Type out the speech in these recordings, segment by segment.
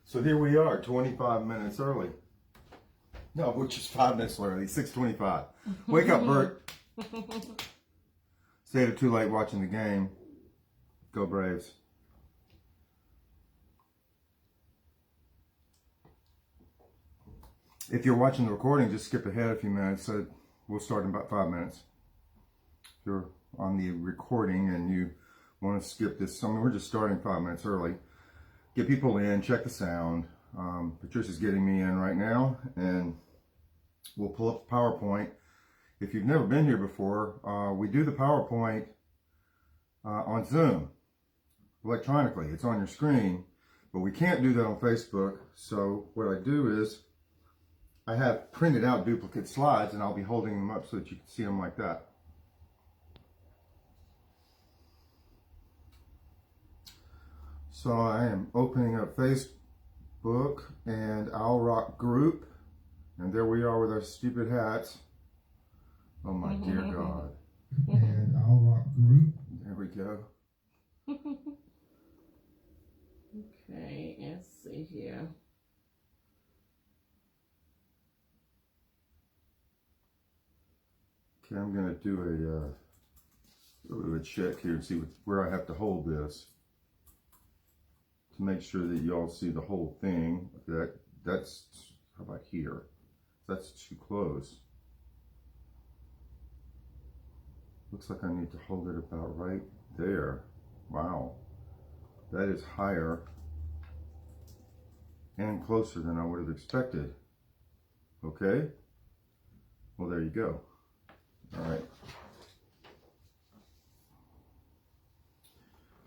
So here we are, 25 minutes early. No, which is 5 minutes early, 6:25. Wake up, Bert. Stayed up too late watching the game. Go Braves. If you're watching the recording, just skip ahead a few minutes. So we'll start in about 5 minutes. If you're on the recording and you want to skip this, I mean, we're just starting 5 minutes early. Get people in, check the sound. Patricia's getting me in right now, and we'll pull up the PowerPoint. If you've never been here before, we do the PowerPoint on Zoom electronically. It's on your screen, but we can't do that on Facebook. So what I do is I have printed out duplicate slides, and I'll be holding them up so that you can see them like that. So I am opening up Facebook and Owl Rock group, and there we are with our stupid hats. Oh my dear God. And Owl Rock group. There we go. Okay, let's see here. Okay, I'm going to do a little bit of a check here and see where I have to hold this to make sure that you all see the whole thing. That's, how about here? That's too close. Looks like I need to hold it about right there. Wow. That is higher and closer than I would have expected. Okay. Well, there you go. All right.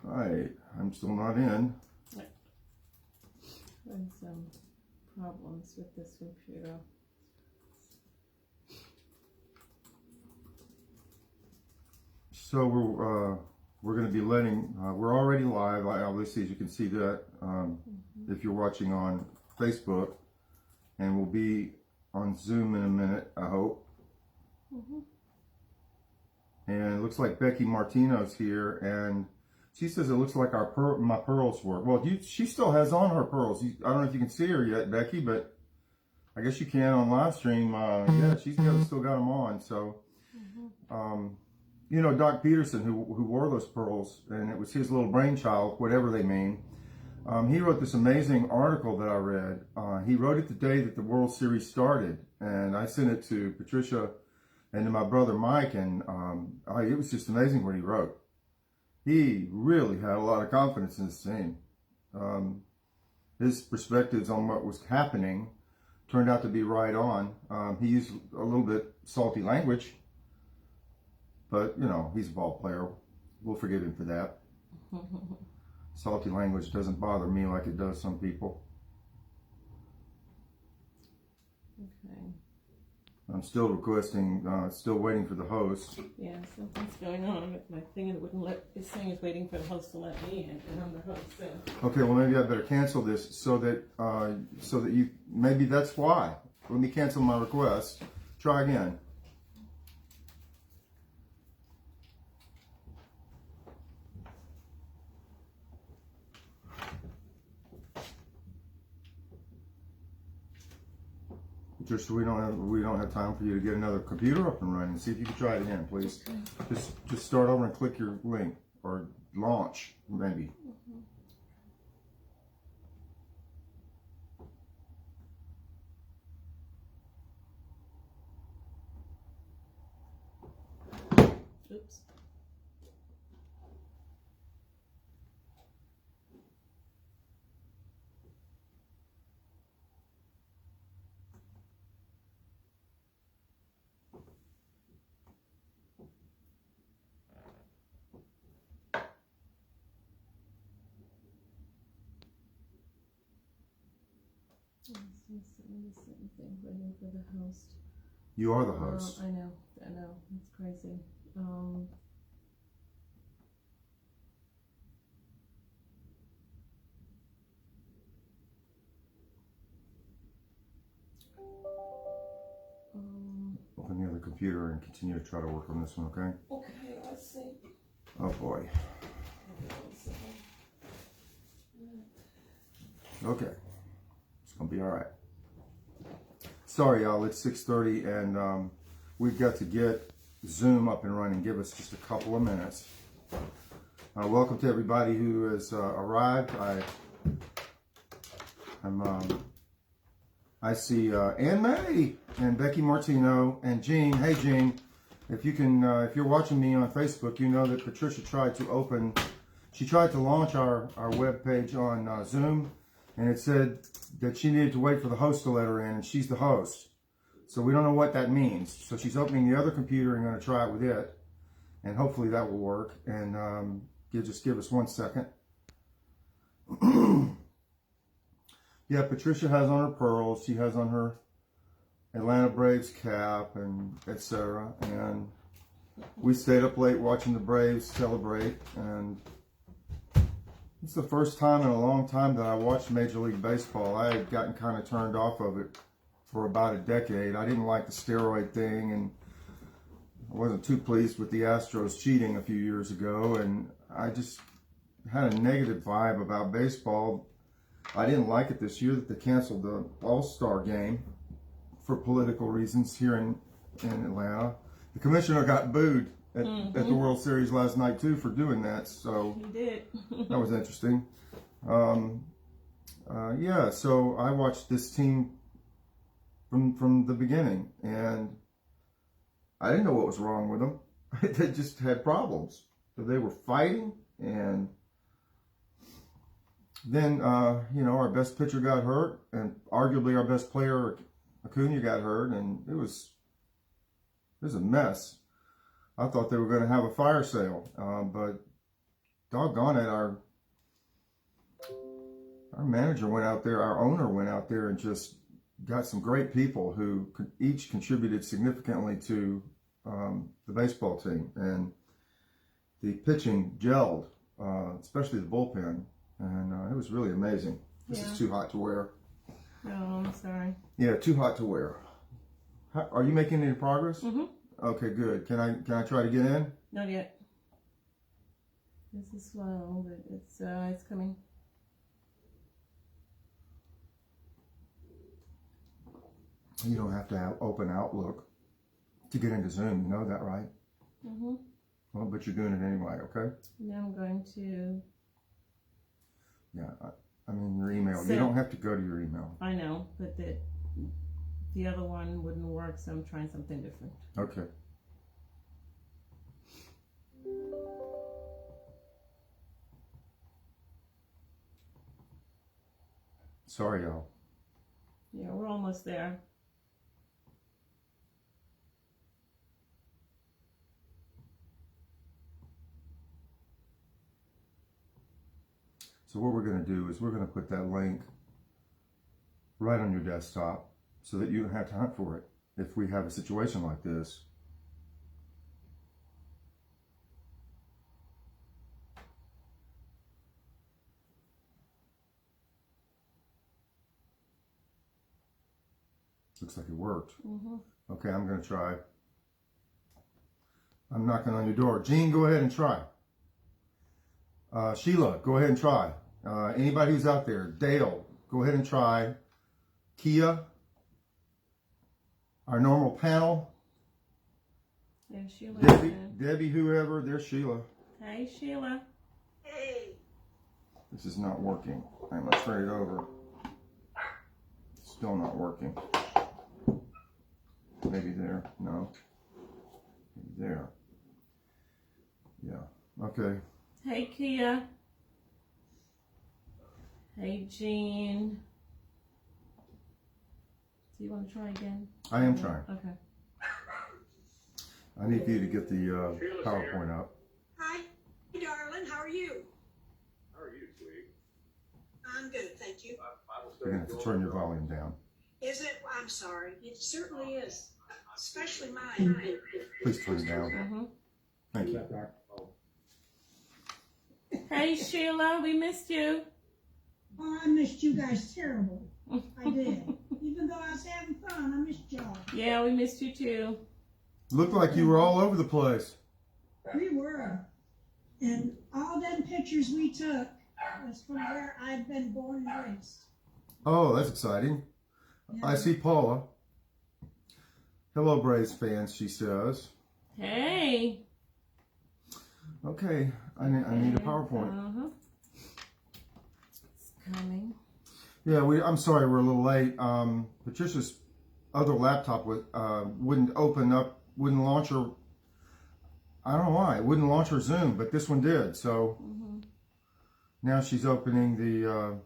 All right. I'm still not in. Having some problems with this computer. So we're going to be letting, we're already live, obviously, as you can see that, if you're watching on Facebook, and we'll be on Zoom in a minute, I hope. And it looks like Becky Martino's here, and she says it looks like my pearls work. Well, she still has on her pearls. I don't know if you can see her yet, Becky, but I guess you can on live stream. Yeah, she's still got them on. So, you know, Doc Peterson, who wore those pearls, and it was his little brainchild, whatever they mean. He wrote this amazing article that I read. He wrote it the day that the World Series started, and I sent it to Patricia and to my brother Mike, and it was just amazing what he wrote. He really had a lot of confidence in this team. His perspectives on what was happening turned out to be right on. He used a little bit salty language, but, you know, he's a ball player. We'll forgive him for that. Salty language doesn't bother me like it does some people. Okay. I'm still requesting, still waiting for the host. Yeah, something's going on with my thing, and it wouldn't let. This thing is waiting for the host to let me in, and I'm the host. So. Okay, well maybe I better cancel this so that you, maybe that's why. Let me cancel my request. Try again. Just we don't have time for you to get another computer up and running. See if you can try it again, please. Just start over and click your link or launch maybe. Oops. Same thing, waiting for the host. You are the host. I know, it's crazy. Open the other computer and continue to try to work on this one, okay? Okay, let's see. Oh boy. Okay. be all right. Sorry, y'all. It's 6:30, and we've got to get Zoom up and running. Give us just a couple of minutes. Welcome to everybody who has arrived. I see Anne May and Becky Martino and Jean. Hey, Jean. If you can, if you're watching me on Facebook, you know that Patricia tried to launch our web page on Zoom, and it said that she needed to wait for the host to let her in, and she's the host. So we don't know what that means. So she's opening the other computer and going to try it with it, and hopefully that will work. And just give us 1 second. Yeah, Patricia has on her pearls. She has on her Atlanta Braves cap and etc. And we stayed up late watching the Braves celebrate, and it's the first time in a long time that I watched Major League Baseball. I had gotten kind of turned off of it for about a decade. I didn't like the steroid thing, and I wasn't too pleased with the Astros cheating a few years ago, and I just had a negative vibe about baseball. I didn't like it this year that they canceled the All-Star game for political reasons here in Atlanta. The commissioner got booed at the World Series last night too for doing that. So He did. that was interesting. Yeah, so I watched this team from the beginning, and I didn't know what was wrong with them. They just had problems. So they were fighting, and then our best pitcher got hurt, and arguably our best player, Acuna, got hurt, and it was a mess. I thought they were going to have a fire sale, but doggone it, our manager went out there, our owner went out there and just got some great people who each contributed significantly to the baseball team, and the pitching gelled, especially the bullpen, and it was really amazing. This is too hot to wear. Oh, I'm sorry. Yeah, too hot to wear. Are you making any progress? Mm-hmm. Okay, good. Can I try to get in? Not yet. This is slow, but it's coming. You don't have to have open Outlook to get into Zoom. You know that, right? Mm-hmm. Well, but you're doing it anyway, okay? Now I'm going to... Yeah, I mean your email. So, you don't have to go to your email. I know, but the other one wouldn't work, so I'm trying something different. Okay. Sorry, y'all. Yeah, we're almost there. So what we're going to do is we're going to put that link right on your desktop so that you don't have to hunt for it if we have a situation like this. Looks like it worked. Mm-hmm. Okay, I'm going to try. I'm knocking on your door. Jean, go ahead and try. Sheila, go ahead and try. Anybody who's out there, Dale, go ahead and try. Kia, our normal panel. There's Sheila. Debbie, whoever, there's Sheila. Hey, Sheila. Hey. This is not working. I'm going to turn it over. Still not working. Maybe there. No. Maybe there. Yeah. Okay. Hey, Kia. Hey, Jean. Do you want to try again? I am trying. Okay. I need you to get the PowerPoint up. Hi, darling. How are you? How are you, sweetie? I'm good, thank you. You're going to have to turn your volume down. Is it? I'm sorry. It certainly is. Especially mine. Please turn it down. Mm-hmm. Thank you. Hey, Sheila. We missed you. Oh, I missed you guys terrible. I did. Even though I was having fun, I missed y'all. Yeah, we missed you too. Looked like you were all over the place. We were. And all them pictures we took was from where I've been born and raised. Oh, that's exciting. I see Paula. Hello, Braves fans, she says. Hey. Okay, I need a PowerPoint. It's coming. Yeah, I'm sorry we're a little late. Patricia's other laptop wouldn't open up, wouldn't launch her. I don't know why. It wouldn't launch her Zoom, but this one did. So now she's opening the.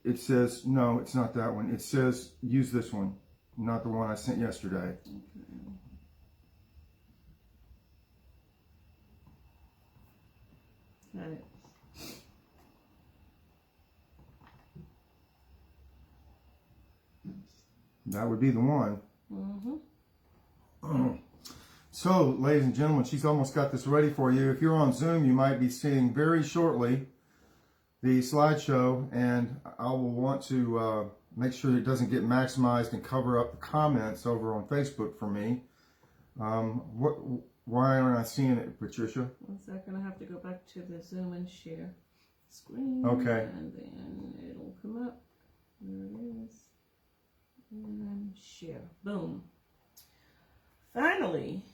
It says no, it's not that one. It says use this one, not the one I sent yesterday. Got it. That would be the one. So, ladies and gentlemen, she's almost got this ready for you. If you're on Zoom, you might be seeing very shortly the slideshow, and I will want to make sure it doesn't get maximized and cover up the comments over on Facebook for me. Why aren't I seeing it, Patricia? 1 second, I have to go back to the Zoom and share screen. Okay. And then it'll come up. There it is. And share. Boom. Finally.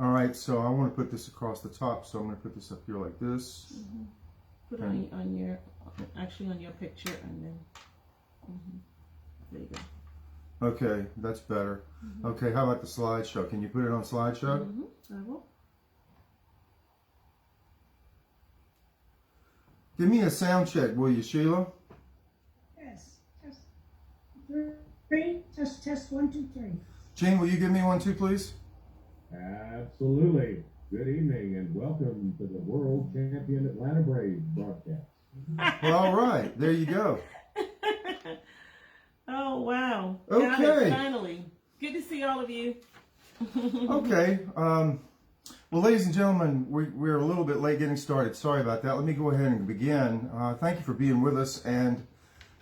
All right, so I want to put this across the top, so I'm going to put this up here like this. Put it on your, actually on your picture, and then, there you go. Okay, that's better. Okay, how about the slideshow? Can you put it on slideshow? I will. Give me a sound check, will you, Sheila? Yes. Test. 3. Test 1, 2, 3. Gene, will you give me 1, 2, please? Absolutely. Good evening and welcome to the World Champion Atlanta Braves broadcast. Well, all right, there you go. Oh, wow. Okay. Got it, finally. Good to see all of you. Okay. Well, ladies and gentlemen, we're a little bit late getting started. Sorry about that. Let me go ahead and begin. Thank you for being with us. And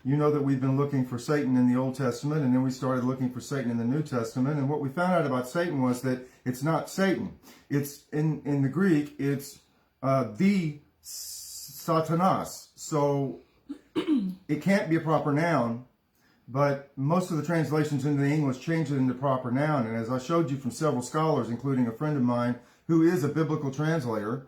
you know that we've been looking for Satan in the Old Testament, and then we started looking for Satan in the New Testament. And what we found out about Satan was that it's not Satan. It's in the Greek, it's the Satanas. So it can't be a proper noun, but most of the translations into the English change it into proper noun. And as I showed you from several scholars, including a friend of mine who is a biblical translator,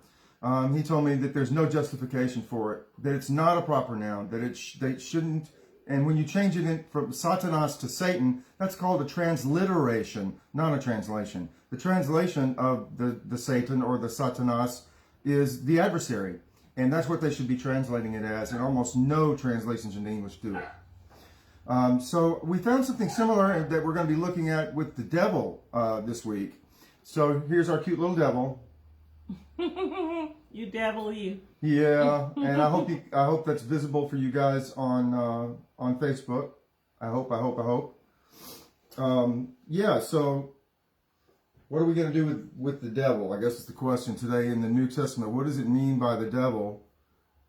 he told me that there's no justification for it, that it's not a proper noun, that it shouldn't. And when you change it from Satanas to Satan, that's called a transliteration, not a translation. The translation of the Satan or the Satanas is the adversary. And that's what they should be translating it as. And almost no translations into English do it. So we found something similar that we're going to be looking at with the devil this week. So here's our cute little devil. You devil, you. Yeah, and I hope that's visible for you guys on Facebook. I hope. Yeah. So, what are we going to do with the devil? I guess it's the question today in the New Testament. What does it mean by the devil?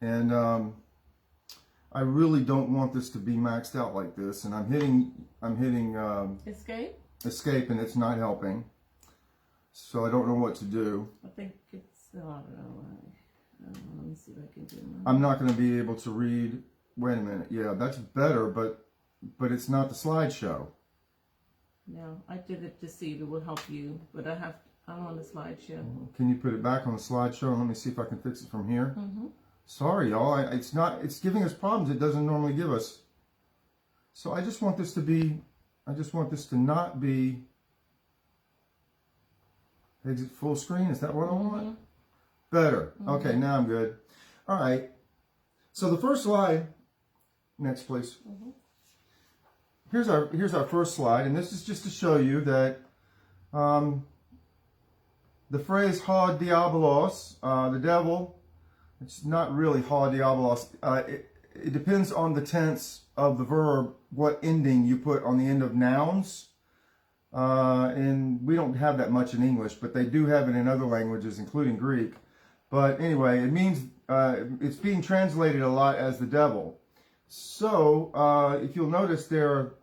And I really don't want this to be maxed out like this. And I'm hitting escape, and it's not helping. So I don't know what to do. I think it's, I don't know. Let me see if I can do it. I'm not going to be able to read. Wait a minute. Yeah, that's better, but it's not the slideshow. No, I did it to see if it will help you, but I'm on the slideshow. Can you put it back on the slideshow and let me see if I can fix it from here? Sorry, y'all. It's giving us problems it doesn't normally give us. So I just want this to not be exit full screen. Is that what I want? Better. Okay, now I'm good. All right. So the first slide, next please. Here's our first slide, and this is just to show you that the phrase "ha diabolos," the devil, it's not really "ha diabolos." It depends on the tense of the verb, what ending you put on the end of nouns. And we don't have that much in English, but they do have it in other languages, including Greek. But anyway, it means it's being translated a lot as the devil. So if you'll notice there,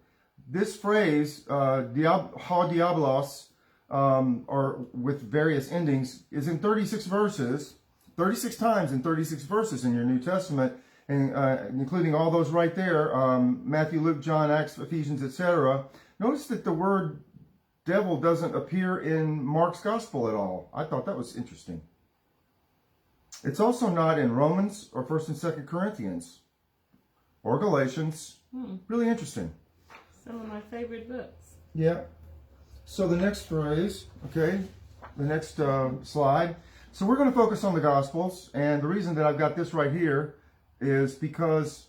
this phrase, ha diabolos, or with various endings, is in 36 verses, 36 times in 36 verses in your New Testament. and including all those right there, Matthew, Luke, John, Acts, Ephesians, etc. Notice that the word devil doesn't appear in Mark's gospel at all. I thought that was interesting. It's also not in Romans or 1st and 2nd Corinthians or Galatians. Really interesting. Some of my favorite books. Yeah. So the next phrase, okay, the next slide. So we're going to focus on the Gospels, and the reason that I've got this right here is because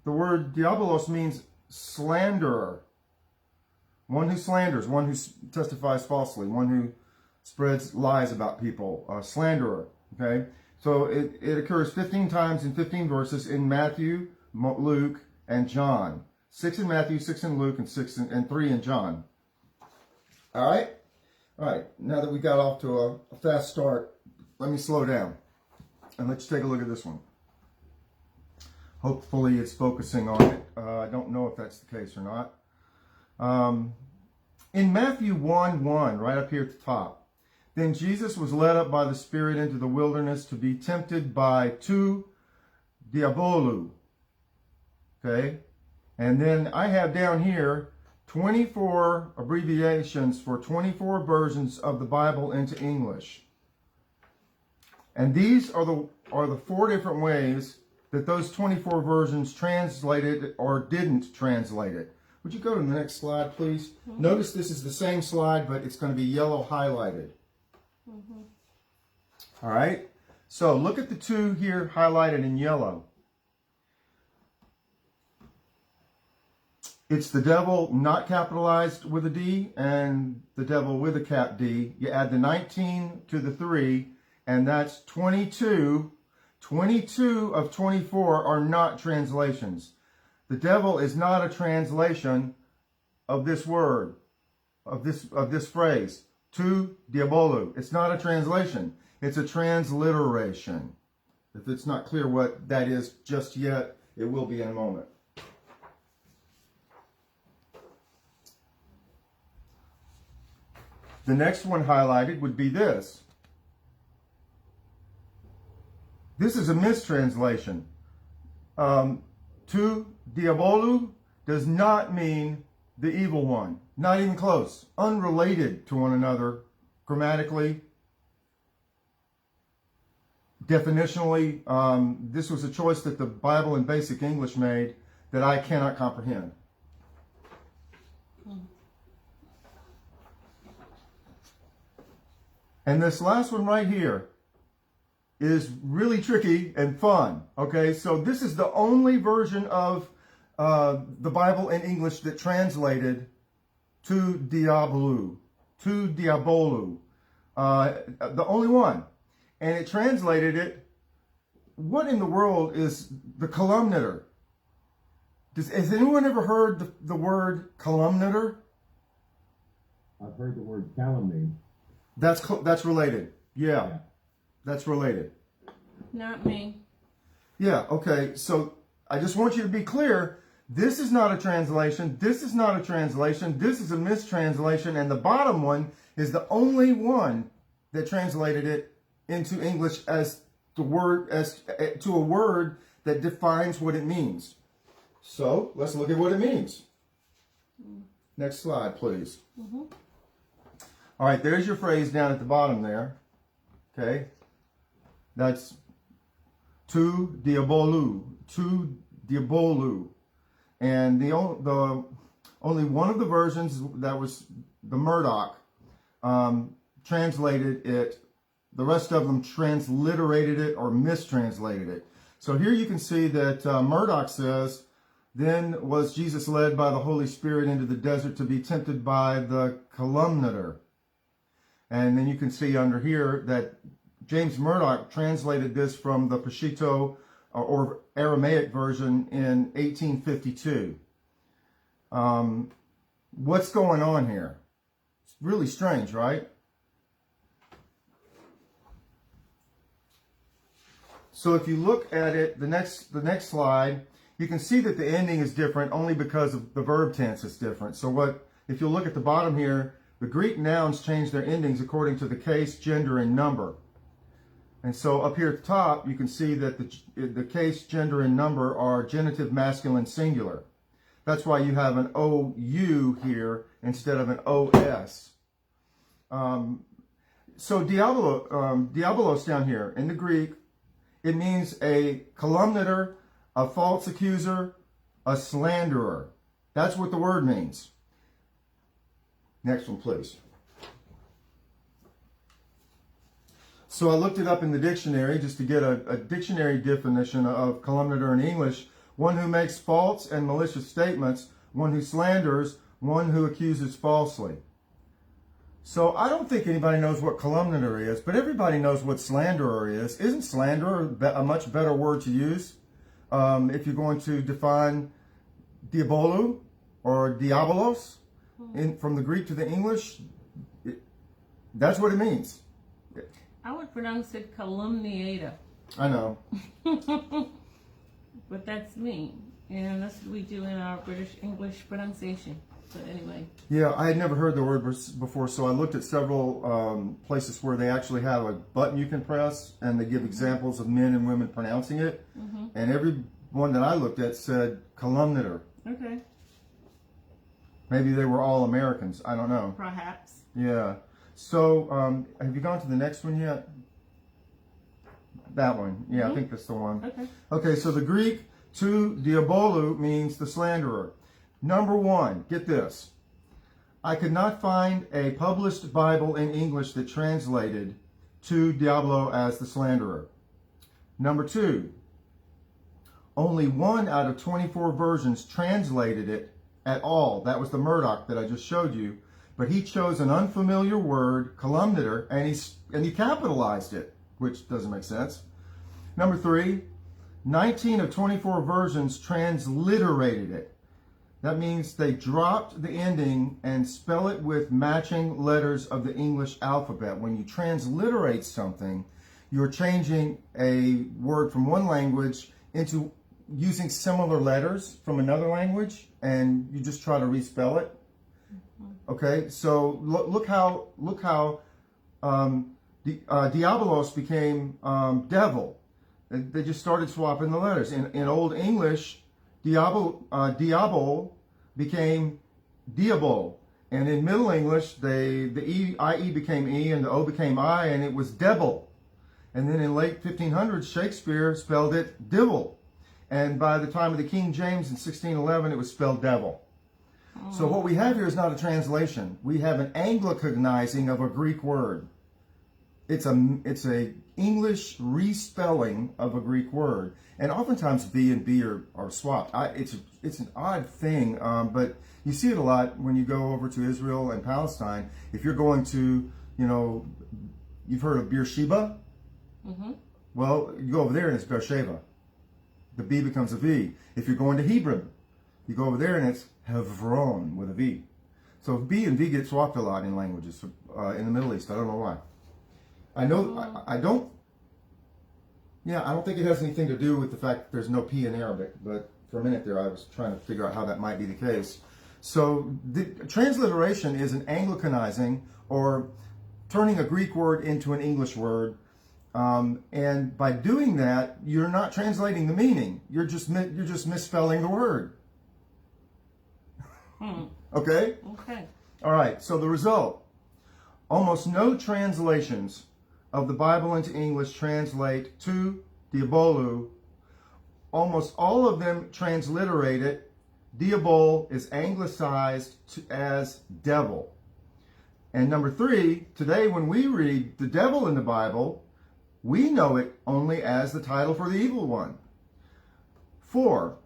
the word diabolos means slanderer. One who slanders, one who testifies falsely, one who spreads lies about people, slanderer, okay? So it occurs 15 times in 15 verses in Matthew, Luke, and John. 6 in Matthew, 6 in Luke, and 3 in John. All right? All right, now that we got off to a fast start, let me slow down and let's take a look at this one. Hopefully it's focusing on it. I don't know if that's the case or not. In Matthew 1:1, right up here at the top, then Jesus was led up by the Spirit into the wilderness to be tempted by two diabólou. Okay? And then I have down here 24 abbreviations for 24 versions of the Bible into English. And these are the 4 different ways that those 24 versions translated or didn't translate it. Would you go to the next slide, please? Notice this is the same slide, but it's going to be yellow highlighted. All right? So look at the 2 here highlighted in yellow. It's the devil not capitalized with a D and the devil with a cap D. You add the 19 to the 3, and that's 22. 22 of 24 are not translations. The devil is not a translation of this word, of this phrase, tu diabólou. It's not a translation. It's a transliteration. If it's not clear what that is just yet, it will be in a moment. The next one highlighted would be this. This is a mistranslation. Tu diabólou does not mean the evil one. Not even close. Unrelated to one another grammatically. Definitionally, this was a choice that the Bible in Basic English made that I cannot comprehend. And this last one right here is really tricky and fun. Okay, so this is the only version of the Bible in English that translated tu diabólou, the only one. And it translated it. What in the world is the calumniator? Has anyone ever heard the word calumniator? I've heard the word calumny. That's related. Yeah, that's related. Not me. Yeah, okay. So I just want you to be clear. This is not a translation. This is not a translation. This is a mistranslation. And the bottom one is the only one that translated it into English as the word, as to a word that defines what it means. So let's look at what it means. Next slide, please. All right, there's your phrase down at the bottom there. Okay, that's tu diabólou, and the only one of the versions that was the Murdoch translated it. The rest of them transliterated it or mistranslated it. So here you can see that Murdoch says, "Then was Jesus led by the Holy Spirit into the desert to be tempted by the calumniator." And then you can see under here that James Murdoch translated this from the Peshito or Aramaic version in 1852. What's going on here? It's really strange, right? So if you look at it, the next slide, you can see that the ending is different only because of the verb tense is different. So if you look at the bottom here, the Greek nouns change their endings according to the case, gender, and number. And so up here at the top, you can see that the case, gender, and number are genitive masculine singular. That's why you have an OU here instead of an OS. So diabolos down here in the Greek, it means a calumniator, a false accuser, a slanderer. That's what the word means. Next one, please. So I looked it up in the dictionary just to get a dictionary definition of calumniator in English. One who makes false and malicious statements, one who slanders, one who accuses falsely. So I don't think anybody knows what calumniator is, but everybody knows what slanderer is. Isn't slanderer a much better word to use? If you're going to define diabólou or diabolos from the Greek to the English, that's what it means. I would pronounce it calumniator. I know. But that's me. And that's what we do in our British English pronunciation. But anyway. Yeah, I had never heard the word before, so I looked at several places where they actually have a button you can press, and they give examples of men and women pronouncing it. And every one that I looked at said calumniator. Okay. Maybe they were all Americans. I don't know. Perhaps. Yeah. So, have you gone to the next one yet? That one. Yeah, I think that's the one. Okay. Okay, so the Greek to diabólou means the slanderer. Number one, get this. I could not find a published Bible in English that translated to diabolou as the slanderer. Number two, only 1 out of 24 versions translated it at all. That was the Murdoch that I just showed you. But he chose an unfamiliar word, calumniator, and he capitalized it, which doesn't make sense. Number three, 19 of 24 versions transliterated it. That means they dropped the ending and spell it with matching letters of the English alphabet. When you transliterate something, you're changing a word from one language into using similar letters from another language, and you just try to respell it. Okay, so look how diabolos became devil. They just started swapping the letters. In Old English, diabol became diabol, and in Middle English, the IE became E and the O became I, and it was devil. And then in late 1500s, Shakespeare spelled it divil, and by the time of the King James in 1611, it was spelled devil. So what we have here is not a translation. We have an Anglicanizing of a Greek word. It's a English respelling of a Greek word, and oftentimes V and B are swapped. It's an odd thing, but you see it a lot when you go over to Israel and Palestine. If you're going to, you've heard of Beersheba? Well, you go over there and it's Beersheba. The B becomes a V. If you're going to Hebron, you go over there and it's Hebron with a V. So B and V get swapped a lot in languages in the Middle East. I don't know why. I don't think it has anything to do with the fact that there's no P in Arabic, but for a minute there I was trying to figure out how that might be the case. So the transliteration is an Anglicanizing, or turning a Greek word into an English word. And by doing that, you're not translating the meaning. You're just misspelling the word. Okay? Okay. All right, so the result. Almost no translations of the Bible into English translate to diabólou. Almost all of them transliterate it. Diabol is anglicized as devil. And number three, today when we read the devil in the Bible, we know it only as the title for the evil one. 4,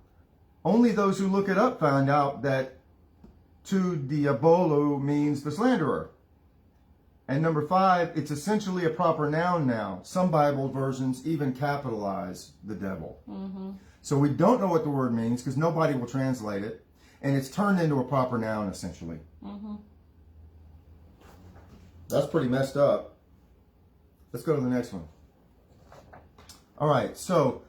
only those who look it up found out that to diabólou means the slanderer. And number 5, it's essentially a proper noun now. Some Bible versions even capitalize the devil. So we don't know what the word means because nobody will translate it. And it's turned into a proper noun, essentially. That's pretty messed up. Let's go to the next one. All right, so,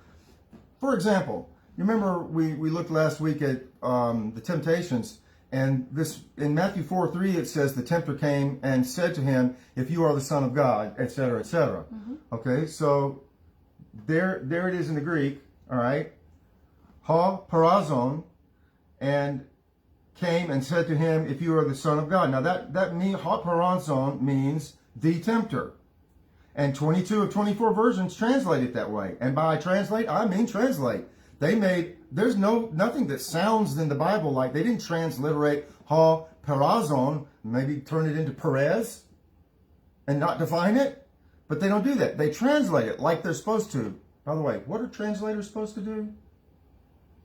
for example, you remember we looked last week at the temptations, And this in Matthew 4:3 it says the tempter came and said to him, "If you are the Son of God," etc., etc. Okay, so there it is in the Greek. All right, ha parazon, and came and said to him, "If you are the Son of God." Now that means ha parazon means the tempter, and 22 of 24 versions translate it that way. And by translate, I mean translate. There's nothing that sounds in the Bible like they didn't transliterate ha parazon, maybe turn it into Perez and not define it. But they don't do that. They translate it like they're supposed to. By the way, what are translators supposed to do?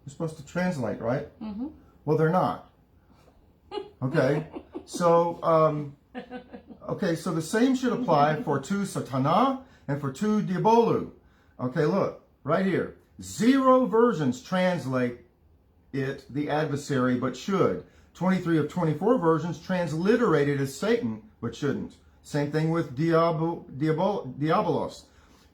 They're supposed to translate, right? Mm-hmm. Well, they're not. Okay. So, so the same should apply for tu satana and for tu diabólou. Okay, look, right here. 0 versions translate it, the adversary, but should. 23 of 24 versions transliterate it as Satan, but shouldn't. Same thing with diabolos.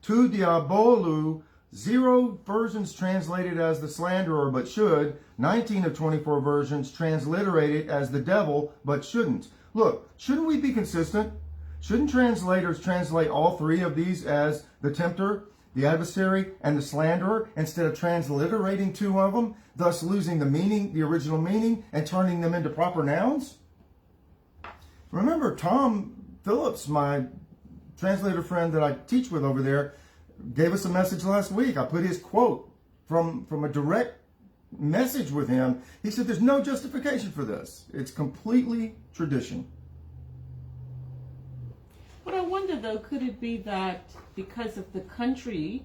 Tu diabólou, 0 versions translated as the slanderer, but should. 19 of 24 versions transliterate it as the devil, but shouldn't. Look, shouldn't we be consistent? Shouldn't translators translate all 3 of these as the tempter, the adversary, and the slanderer, instead of transliterating 2 of them, thus losing the meaning, the original meaning, and turning them into proper nouns? Remember, Tom Phillips, my translator friend that I teach with over there, gave us a message last week. I put his quote from a direct message with him. He said there's no justification for this. It's completely tradition. But I wonder though, could it be that because of the country,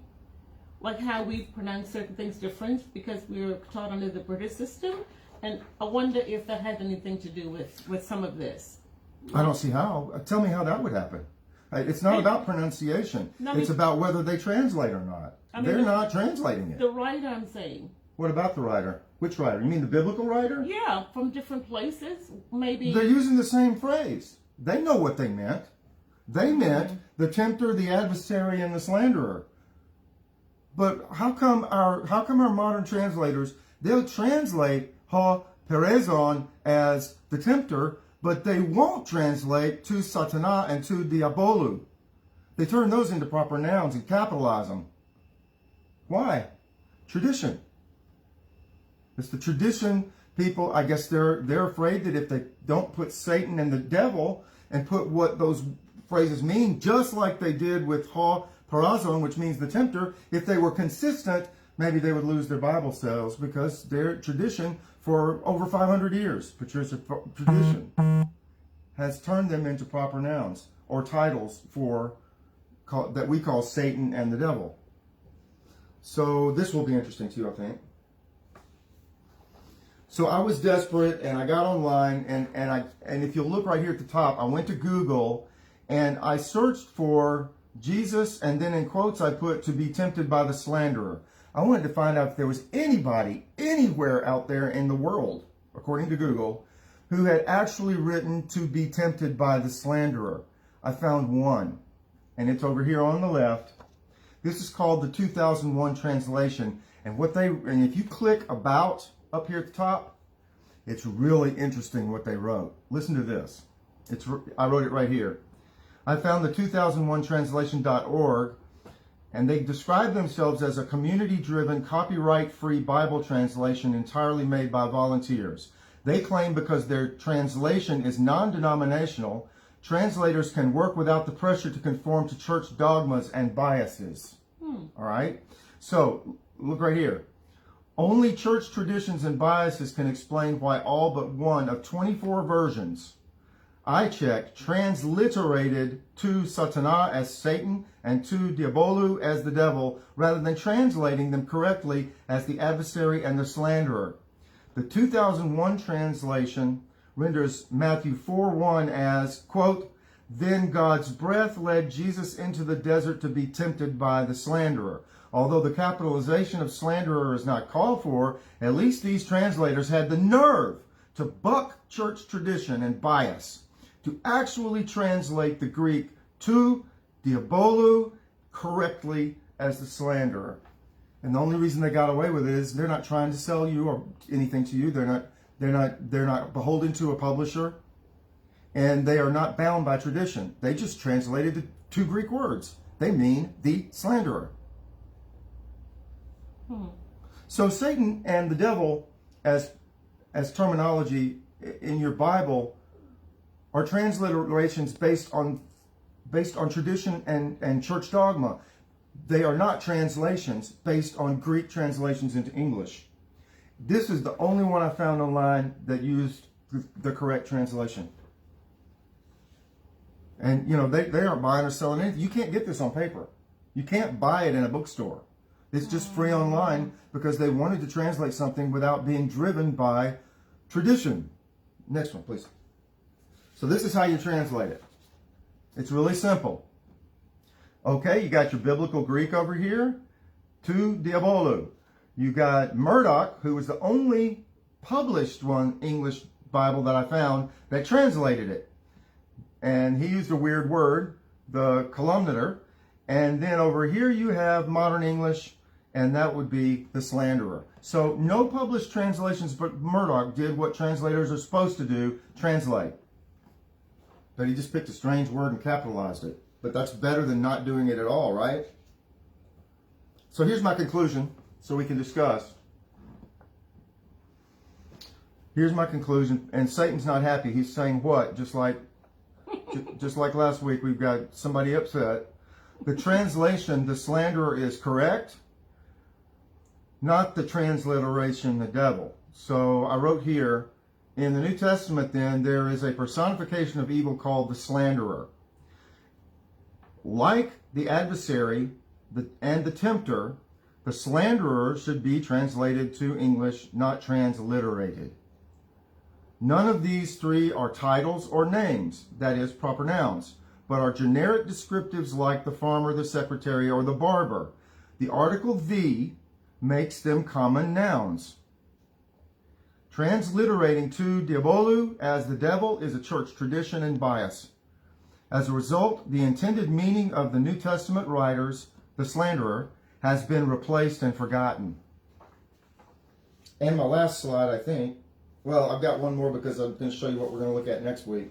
like how we pronounce certain things different because we were taught under the British system? And I wonder if that had anything to do with some of this. I don't see how. Tell me how that would happen. It's not about pronunciation. It's about whether they translate or not. They're not translating it. The writer, I'm saying. What about the writer? Which writer? You mean the biblical writer? Yeah, from different places, maybe. They're using the same phrase. They know what they meant. They meant the tempter, the adversary, and the slanderer. But how come our modern translators, they'll translate ha perezon as the tempter, but they won't translate tu satana and tu diabólou. They turn those into proper nouns and capitalize them. Why? Tradition. It's the tradition. People, I guess they're afraid that if they don't put Satan and the devil and put what those phrases mean, just like they did with ha parazon, which means the tempter, if they were consistent, maybe they would lose their Bible sales because their tradition for over 500 years, Patricia, tradition has turned them into proper nouns or titles that we call Satan and the devil. So this will be interesting to you, I think. So I was desperate and I got online and if you'll look right here at the top, I went to Google and I searched for Jesus, and then in quotes I put to be tempted by the slanderer. I wanted to find out if there was anybody anywhere out there in the world, according to Google, who had actually written to be tempted by the slanderer. I found one, and it's over here on the left. This is called the 2001 translation, and if you click about up here at the top, it's really interesting what they wrote. Listen to this. I wrote it right here. I found the 2001 translation.org, and they describe themselves as a community-driven, copyright-free Bible translation entirely made by volunteers. They claim because their translation is non-denominational, translators can work without the pressure to conform to church dogmas and biases. All right? So, look right here. Only church traditions and biases can explain why all but one of 24 versions I checked transliterated tu satana as Satan and tu diabólou as the devil, rather than translating them correctly as the adversary and the slanderer. The 2001 translation renders Matthew 4:1 as, quote, "Then God's breath led Jesus into the desert to be tempted by the slanderer." Although the capitalization of slanderer is not called for, at least these translators had the nerve to buck church tradition and bias, to actually translate the Greek tu diabólou correctly as the slanderer. And the only reason they got away with it is they're not trying to sell you or anything to you. They're not beholden to a publisher, and they are not bound by tradition. They just translated the two Greek words. They mean the slanderer. So Satan and the devil, as terminology in your Bible, are transliterations based on tradition and church dogma. They are not translations based on Greek translations into English. This is the only one I found online that used the correct translation. And, you know, they aren't buying or selling anything. You can't get this on paper. You can't buy it in a bookstore. It's just free online because they wanted to translate something without being driven by tradition. Next one, please. So this is how you translate it. It's really simple. Okay, you got your biblical Greek over here, to diabólou. You got Murdoch, who was the only published one English Bible that I found that translated it. And he used a weird word, the calumniator. And then over here you have modern English, and that would be the slanderer. So no published translations, but Murdoch did what translators are supposed to do, translate. But he just picked a strange word and capitalized it. But that's better than not doing it at all, right? So here's my conclusion, so we can discuss. Here's my conclusion, and Satan's not happy. He's saying what? Just like last week, we've got somebody upset. The translation, the slanderer, is correct, not the transliteration, the devil. So I wrote here, in the New Testament then, there is a personification of evil called the slanderer. Like the adversary and the tempter, the slanderer should be translated to English, not transliterated. None of these three are titles or names, that is, proper nouns, but are generic descriptives like the farmer, the secretary, or the barber. The article the makes them common nouns. Transliterating to diabólou as the devil is a church tradition and bias. As a result, the intended meaning of the New Testament writers, the slanderer, has been replaced and forgotten. And my last slide, I think. Well, I've got one more because I'm going to show you what we're going to look at next week.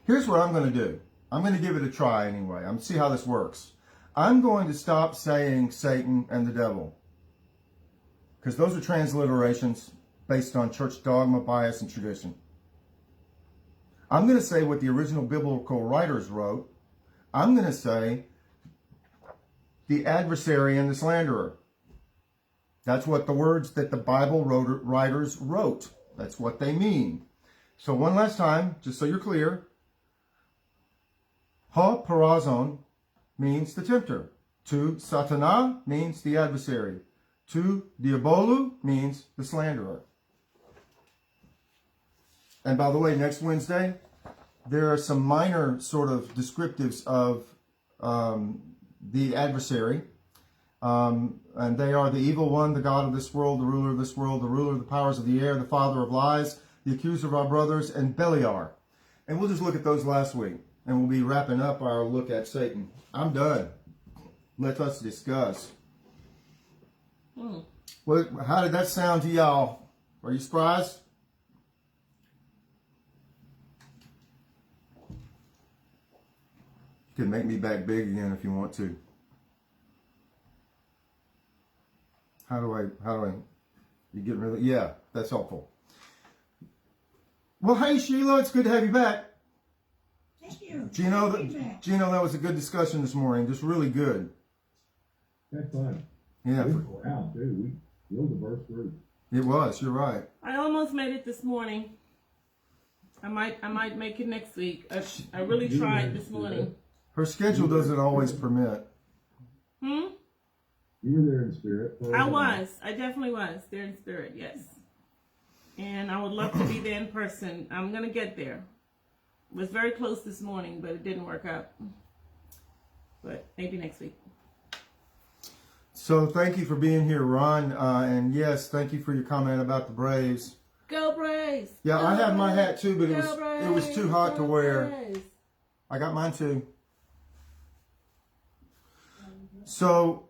Here's what I'm going to do. I'm going to give it a try anyway. I'm going to see how this works. I'm going to stop saying Satan and the devil, because those are transliterations based on church dogma, bias, and tradition. I'm going to say what the original biblical writers wrote. I'm going to say the adversary and the slanderer. That's what the words that the Bible writers wrote. That's what they mean. So one last time, just so you're clear. Ha parazon means the tempter. To satana means the adversary. To diabólou means the slanderer. And by the way, next Wednesday, there are some minor sort of descriptives of the adversary. And they are the evil one, the God of this world, the ruler of this world, the ruler of the powers of the air, the father of lies, the accuser of our brothers, and Beliar. And we'll just look at those last week. And we'll be wrapping up our look at Satan. I'm done. Let us discuss. Well, how did that sound to y'all? Are you surprised? You can make me back big again if you want to. How do I, you get rid of, yeah, that's helpful. Well, hey, Sheila, it's good to have you back. Thank you. Gino, that was a good discussion this morning. Just really good. That's fun. Yeah. Wow, dude, real diverse group. It was, you're right. I almost made it this morning. I might make it next week. I really tried this morning. Her schedule doesn't always permit. You were there in spirit. I definitely was there in spirit, yes. And I would love to be there in person. I'm going to get there. It was very close this morning, but it didn't work out. But maybe next week. So thank you for being here, Ron. And yes, thank you for your comment about the Braves. Go Braves! Yeah, Go I have my Braves! hat too, but it was too hot to wear. Braves! I got mine too. So,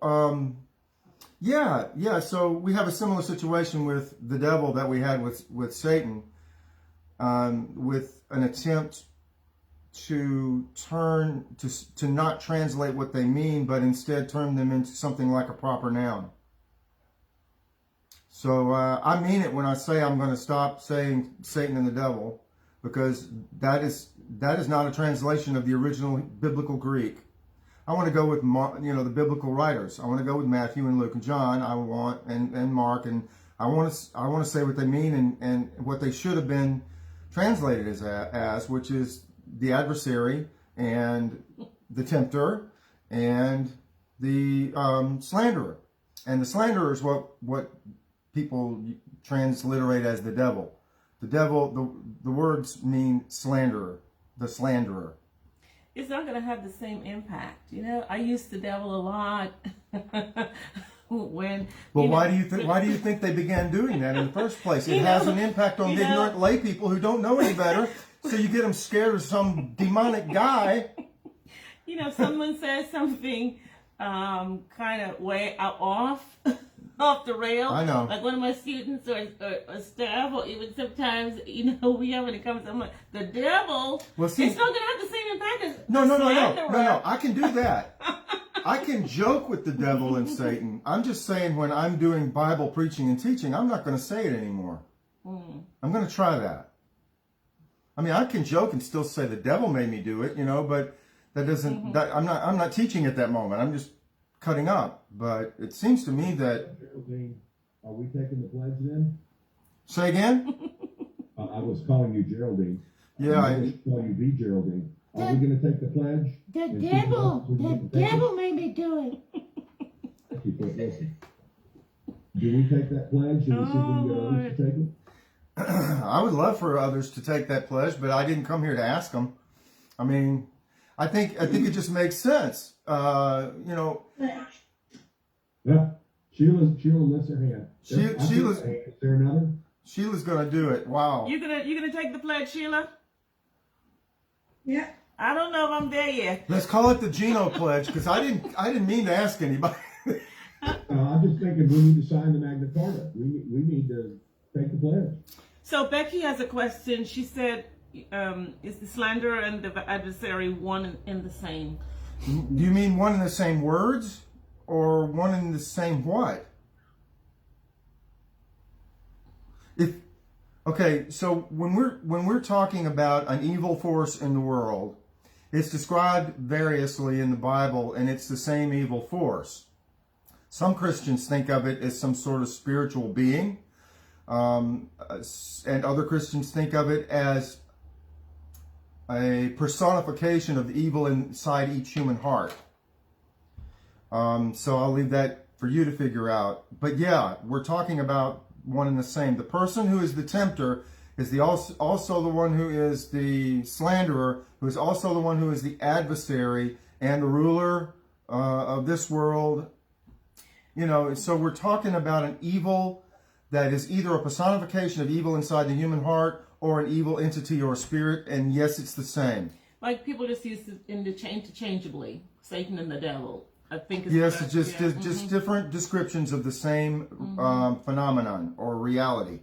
Yeah. So we have a similar situation with the devil that we had with Satan, with an attempt to to not translate what they mean, but instead turn them into something like a proper noun. So I mean it when I say I'm going to stop saying Satan and the devil, because that is not a translation of the original biblical Greek. I want to go with the biblical writers. I want to go with Matthew and Luke and John. I want and Mark, and I want to say what they mean and what they should have been translated as, which is the adversary and the tempter and the slanderer. And the slanderer is what people transliterate as the devil. The devil, the words mean slanderer, the slanderer. It's not going to have the same impact. I use the devil a lot when. Well, why do you think they began doing that in the first place? It has an impact on ignorant lay people who don't know any better. So you get them scared of some demonic guy. Someone says something kind of way off the rail. I know. Like one of my students or staff, or even sometimes, we have any comments. I'm like, the devil. Well, see, it's not going to have the same impact as No. I can do that. I can joke with the devil and Satan. I'm just saying when I'm doing Bible preaching and teaching, I'm not going to say it anymore. I'm going to try that. I mean, I can joke and still say the devil made me do it, but that doesn't. I'm not teaching at that moment. I'm just cutting up. But it seems to me that. Geraldine, are we taking the pledge then? Say again? I was calling you Geraldine. Yeah, I was calling you B. Geraldine. Are we going to take the pledge? The devil made me do it. Listen. Do we take that pledge and see if we can get others to take it? I would love for others to take that pledge, but I didn't come here to ask them. I mean, I think it just makes sense. Yeah. Sheila lifts her hand. Sheila's. Is there another? Sheila's gonna do it. Wow. You gonna take the pledge, Sheila? Yeah. I don't know if I'm there yet. Let's call it the Geno pledge, because I didn't mean to ask anybody. I'm just thinking we need to sign the Magna Carta. We need to take the pledge. So Becky has a question. She said, is the slanderer and the adversary one and the same? Do you mean one and the same words, or one and the same what? So when we're talking about an evil force in the world, it's described variously in the Bible, and it's the same evil force. Some Christians think of it as some sort of spiritual being, and other Christians think of it as a personification of evil inside each human heart. So I'll leave that for you to figure out. But yeah, we're talking about one and the same. The person who is the tempter is also the one who is the slanderer, who is also the one who is the adversary and the ruler of this world. So we're talking about an evil that is either a personification of evil inside the human heart or an evil entity or spirit, and yes, it's the same. Like people just use it interchangeably, Satan and the devil. I think. Yes, it's just different descriptions of the same phenomenon or reality.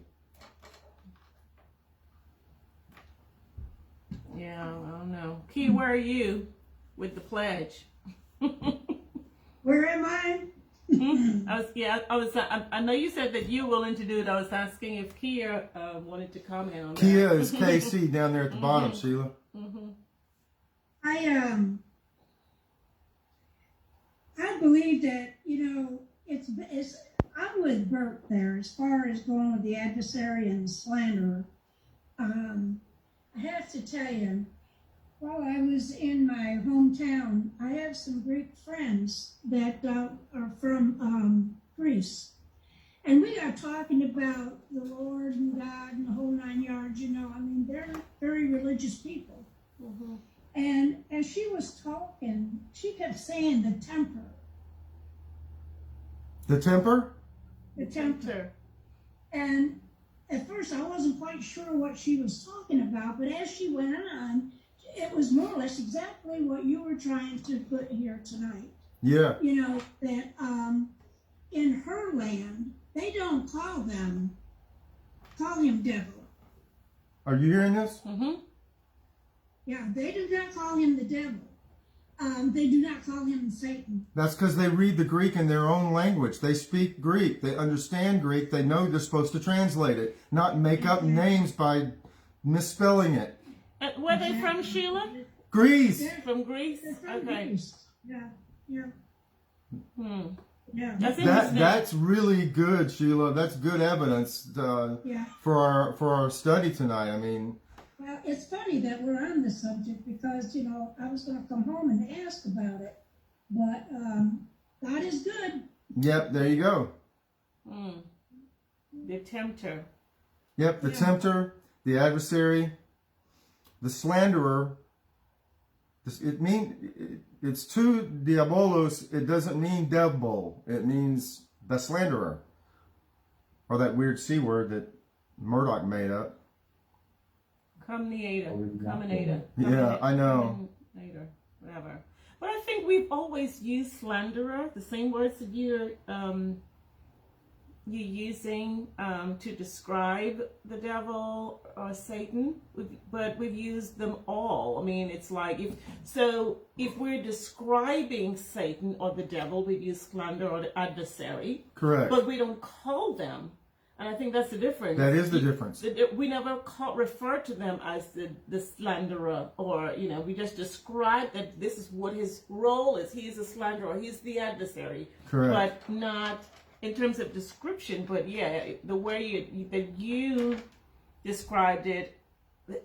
Yeah, I don't know. Key, where are you with the pledge? Where am I? I know you said that you're willing to do it. I was asking if Kia wanted to comment on that. Kia is KC down there at the bottom, Sheila. I believe that it's I'm with Bert there as far as going with the adversary and the slanderer. I have to tell you, while I was in my hometown, I have some Greek friends that are from Greece. And we are talking about the Lord and God and the whole 9 yards, they're very religious people. And as she was talking, she kept saying the temper. The temper? The tempter. And at first I wasn't quite sure what she was talking about, but as she went on, it was more or less exactly what you were trying to put here tonight. Yeah. That in her land, they don't call him devil. Are you hearing this? Mm-hmm. Yeah, they do not call him the devil. They do not call him Satan. That's because they read the Greek in their own language. They speak Greek. They understand Greek. They know they're supposed to translate it, not make up names by misspelling it. Where they from, Sheila? Greece. From Greece? They're from Okay. Greece. Yeah, yeah, Hmm. yeah. That's interesting. That's really good, Sheila. That's good evidence Yeah. for our study tonight. I mean, Well, it's funny that we're on this subject because, you know, I was going to come home and ask about it, but God is good. yep, there you go. Hmm. The tempter. Yep, the tempter, the adversary, the slanderer. It's two diabolos. It doesn't mean devil. It means the slanderer, or that weird C word that Murdoch made up. Combinator. Yeah, I know. Combinator, whatever. But I think we've always used slanderer, the same words that you're using to describe the devil or Satan, but we've used them all. I mean, it's like if we're describing Satan or the devil, we've used slander or the adversary. Correct. But we don't call them. And I think that's the difference. That is the difference. We never refer to them as the slanderer, or, you know, we just describe that this is what his role is. He's a slanderer, he's the adversary. Correct. But not in terms of description, but yeah, the way that you described it,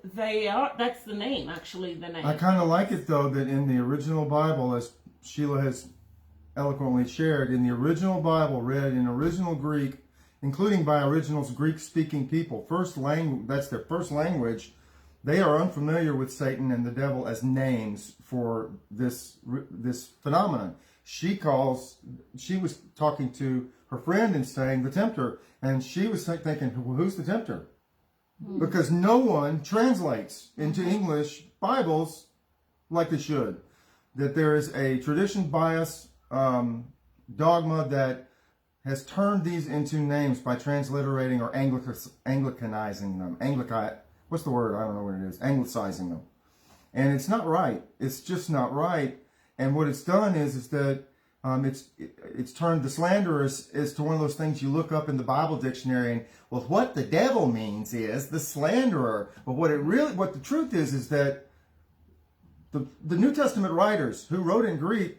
that's the name, actually, the name. I kind of like it, though, that in the original Bible, as Sheila has eloquently shared, in the original Bible, read in original Greek, including by original Greek-speaking people, that's their first language, they are unfamiliar with Satan and the devil as names for this phenomenon. She was talking to her friend and saying the tempter, and she was thinking, well, who's the tempter? Because no one translates into English Bibles like they should. That there is a tradition bias dogma that has turned these into names by transliterating or Anglicanizing them. What's the word? I don't know what it is. Anglicizing them. And it's not right. It's just not right. And what it's done is that it's turned the slanderer is to one of those things you look up in the Bible dictionary and, well, what the devil means is the slanderer. But what the truth is that the New Testament writers who wrote in Greek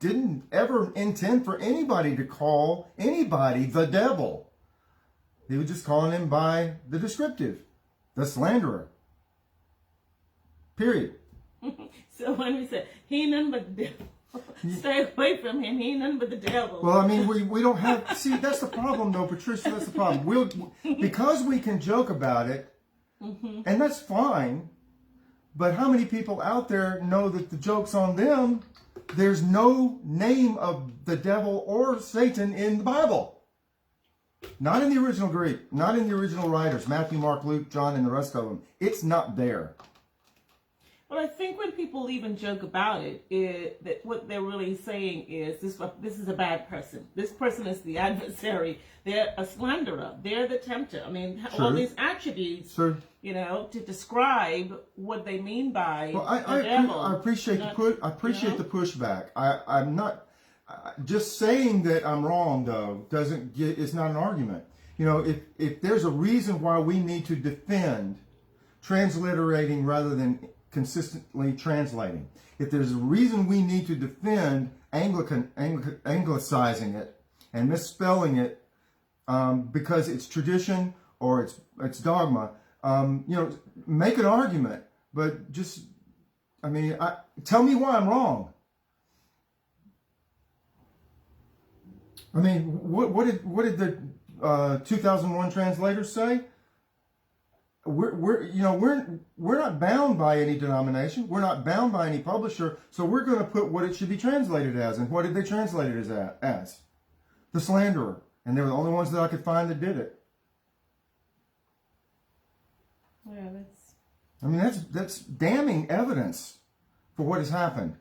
didn't ever intend for anybody to call anybody the devil. He was just calling him by the descriptive, the slanderer. Period. So when we say, he none but the devil, stay away from him, he none but the devil. Well, I mean, we don't have, see, that's the problem though, Patricia, that's the problem. Because we can joke about it, and that's fine, but how many people out there know that the joke's on them? There's no name of the devil or Satan in the Bible. Not in the original Greek. Not in the original writers. Matthew, Mark, Luke, John, and the rest of them. It's not there. Well, I think when people even joke about it, that what they're really saying is this is a bad person. This person is the adversary. They're a slanderer. They're the tempter. I mean, all these attributes, you know, to describe what they mean by the devil. I appreciate the pushback. I'm not just saying that I'm wrong though. It's not an argument. You know, if there's a reason why we need to defend transliterating rather than consistently translating. If there's a reason we need to defend anglicizing it and misspelling it because it's tradition or it's dogma, you know, make an argument, but just, I mean, tell me why I'm wrong. I mean, what did the 2001 translators say? We're not bound by any denomination. We're not bound by any publisher. So we're going to put what it should be translated as. And what did they translate it as? The slanderer. And they were the only ones that I could find that did it. Yeah, that's damning evidence for what has happened.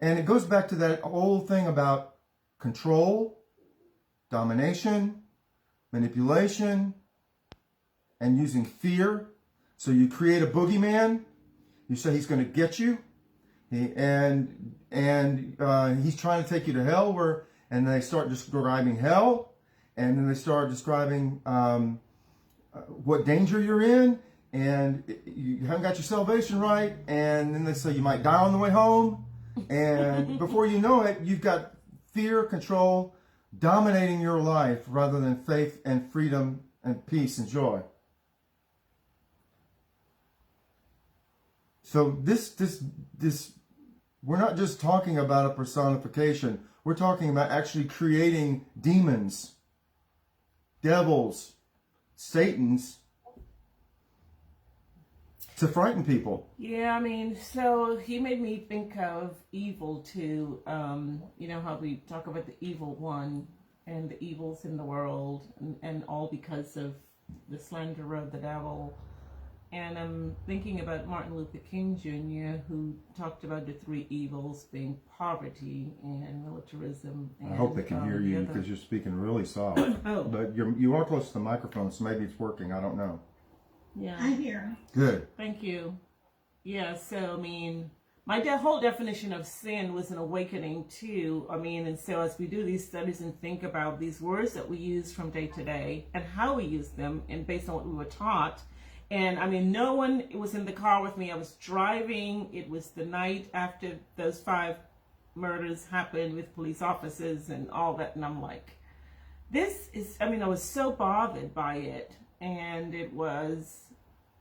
And it goes back to that old thing about control domination, manipulation, and using fear. So you create a boogeyman. You say he's going to get you, and he's trying to take you to hell. And they start describing hell, and then they start describing what danger you're in, and you haven't got your salvation right. And then they say you might die on the way home, and before you know it, you've got fear, control, dominating your life rather than faith and freedom and peace and joy. So this, we're not just talking about a personification. We're talking about actually creating demons, devils, Satans to frighten people. Yeah, I mean, so he made me think of evil too. You know how we talk about the evil one and the evils in the world, and all because of the slanderer, the devil. And I'm thinking about Martin Luther King Jr., who talked about the three evils being poverty and militarism. And, I hope they can hear you because you're speaking really soft. Oh. But you are close to the microphone, so maybe it's working. I don't know. Yeah. I hear. Good. Thank you. Yeah, so, I mean, my whole definition of sin was an awakening, too. I mean, and so as we do these studies and think about these words that we use from day to day and how we use them and based on what we were taught. And, I mean, no one was in the car with me. I was driving. It was the night after those 5 murders happened with police officers and all that. And I'm like, this is, I mean, I was so bothered by it. And it was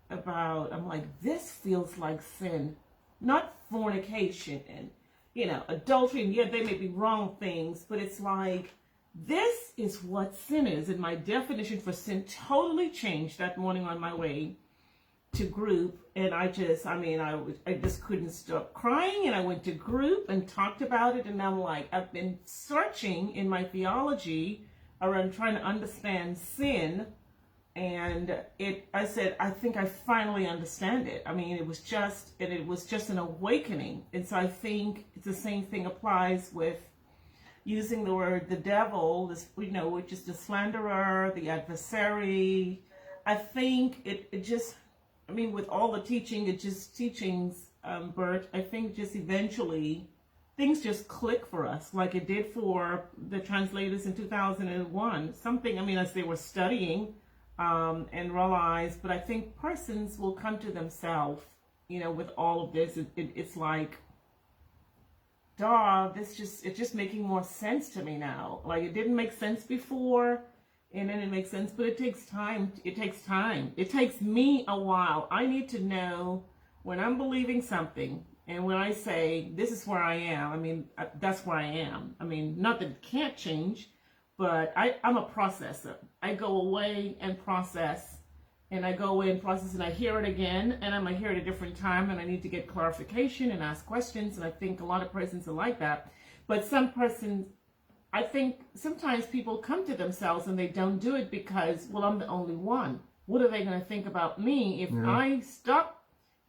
about, I'm like, this feels like sin, not fornication and, you know, adultery. And yeah, they may be wrong things, but it's like, this is what sin is. And my definition for sin totally changed that morning on my way to group. And I just couldn't stop crying. And I went to group and talked about it. And I'm like, I've been searching in my theology around trying to understand sin. And I said, I think I finally understand it. I mean, it was just an awakening. And so I think it's the same thing applies with using the word the devil, this, you know, which is the slanderer, the adversary. I think it just, I mean, with all the teachings, Bert, I think just eventually things just click for us like it did for the translators in 2001. Something, I mean, as they were studying and realized, but I think persons will come to themselves, you know, with all of this. It's like, it's just making more sense to me now. Like, it didn't make sense before, and then it makes sense, but it takes time. It takes time. It takes me a while. I need to know when I'm believing something, and when I say, this is where I am, I mean, that's where I am. I mean, not that it can't change, but I'm a processor. I go away and process, and I go away and process, and I hear it again, and I might hear it a different time, and I need to get clarification and ask questions, and I think a lot of persons are like that. But some persons, I think sometimes people come to themselves and they don't do it because, well, I'm the only one. What are they going to think about me if I stop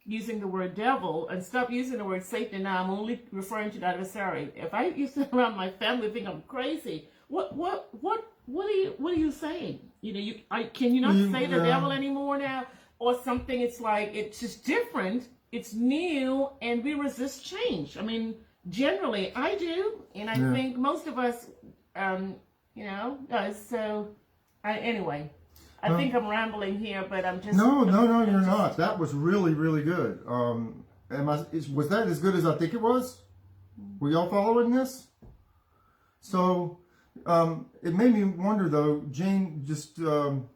using the word devil and stop using the word Satan, and now I'm only referring to the adversary? If I used to around my family think I'm crazy, what are you saying? You know, can you not say the devil anymore now or something? It's like, it's just different. It's new, and we resist change. I mean, generally I do, and I think most of us, you know, does. So anyway, I think I'm rambling here, but I'm just... No, you're not. That was really, really good. Was that as good as I think it was? Were y'all following this? So, it made me wonder, though, Jane, just to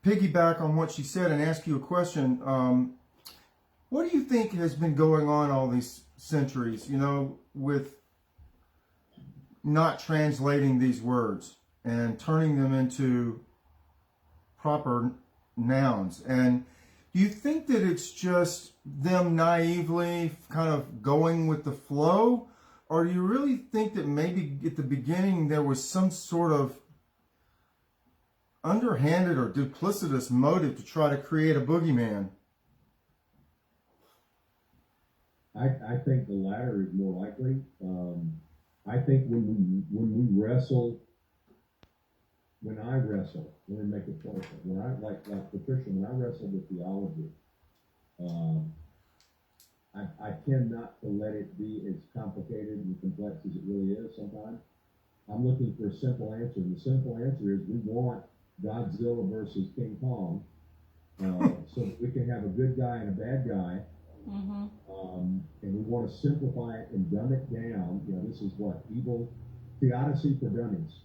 piggyback on what she said and ask you a question. What do you think has been going on all these centuries, you know, with not translating these words and turning them into proper nouns? And do you think that it's just them naively kind of going with the flow? Or do you really think that maybe at the beginning there was some sort of underhanded or duplicitous motive to try to create a boogeyman? I think the latter is more likely. I think when we wrestle, when I wrestle, let me make it personal. When I like Patricia, when I wrestle with theology, I tend not to let it be as complicated and complex as it really is sometimes. I'm looking for a simple answer. The simple answer is we want Godzilla versus King Kong, so that we can have a good guy and a bad guy. And we want to simplify it and dumb it down. You know, this is what evil theodicy for dummies.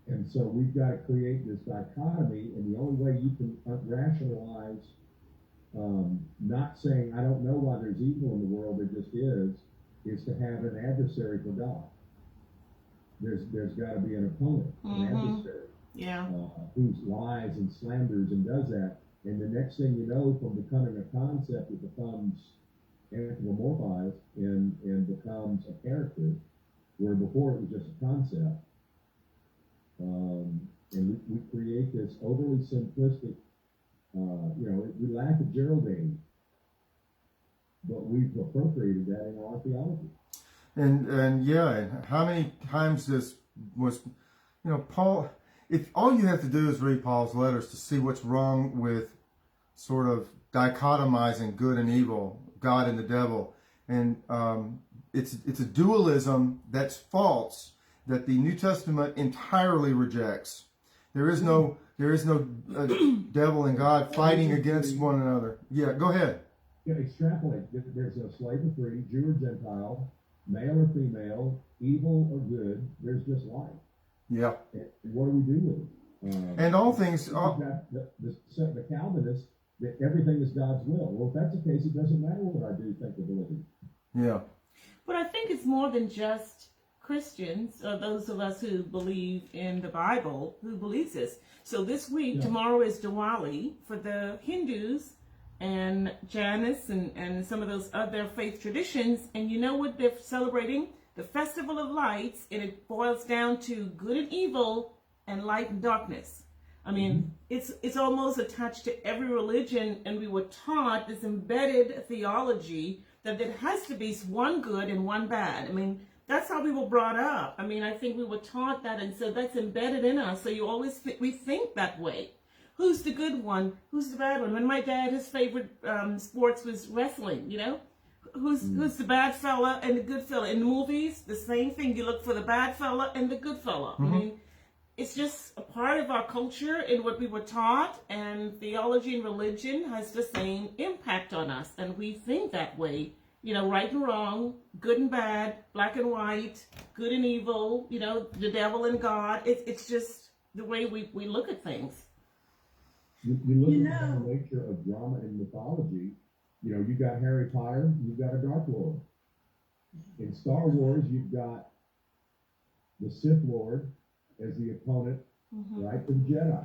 And so we've got to create this dichotomy, and the only way you can rationalize not saying, I don't know why there's evil in the world, there just is to have an adversary for God. There's got to be an opponent, an adversary, who lies and slanders and does that. And the next thing you know, from becoming a concept, it becomes anthropomorphized and becomes a character, where before it was just a concept. And we create this overly simplistic, we lack a Geraldine, but we've appropriated that in our theology. And how many times this was, Paul, if all you have to do is read Paul's letters to see what's wrong with sort of dichotomizing good and evil, God and the devil. And it's a dualism that's false, that the New Testament entirely rejects. There is no devil and God fighting against one another. Yeah, go ahead. Yeah, extrapolate. There's no slave or free, Jew or Gentile, male or female, evil or good. There's just life. Yeah. And what do we do with it? And all things. The Calvinists, that everything is God's will. Well, if that's the case, it doesn't matter what I do, think, or believe. Yeah. But I think it's more than just Christians, or those of us who believe in the Bible, who believes this. So this week, tomorrow is Duality for the Hindus and Janus and some of those other faith traditions. And you know what they're celebrating? The Festival of Lights, and it boils down to good and evil and light and darkness. I mean, it's almost attached to every religion, and we were taught this embedded theology that there has to be one good and one bad. I mean, that's how we were brought up. I mean, I think we were taught that, and so that's embedded in us. So you always we think that way. Who's the good one? Who's the bad one? When my dad, his favorite sports was wrestling, Who's the bad fella and the good fella? In the movies, the same thing. You look for the bad fella and the good fella. I mean, it's just a part of our culture and what we were taught, and theology and religion has the same impact on us, and we think that way. Right and wrong, good and bad, black and white, good and evil, the devil and God. It's just the way we look at things. You look at the nature of drama and mythology. You got Harry Potter, you've got a Dark Lord. In Star Wars, you've got the Sith Lord as the opponent, right, for the Jedi.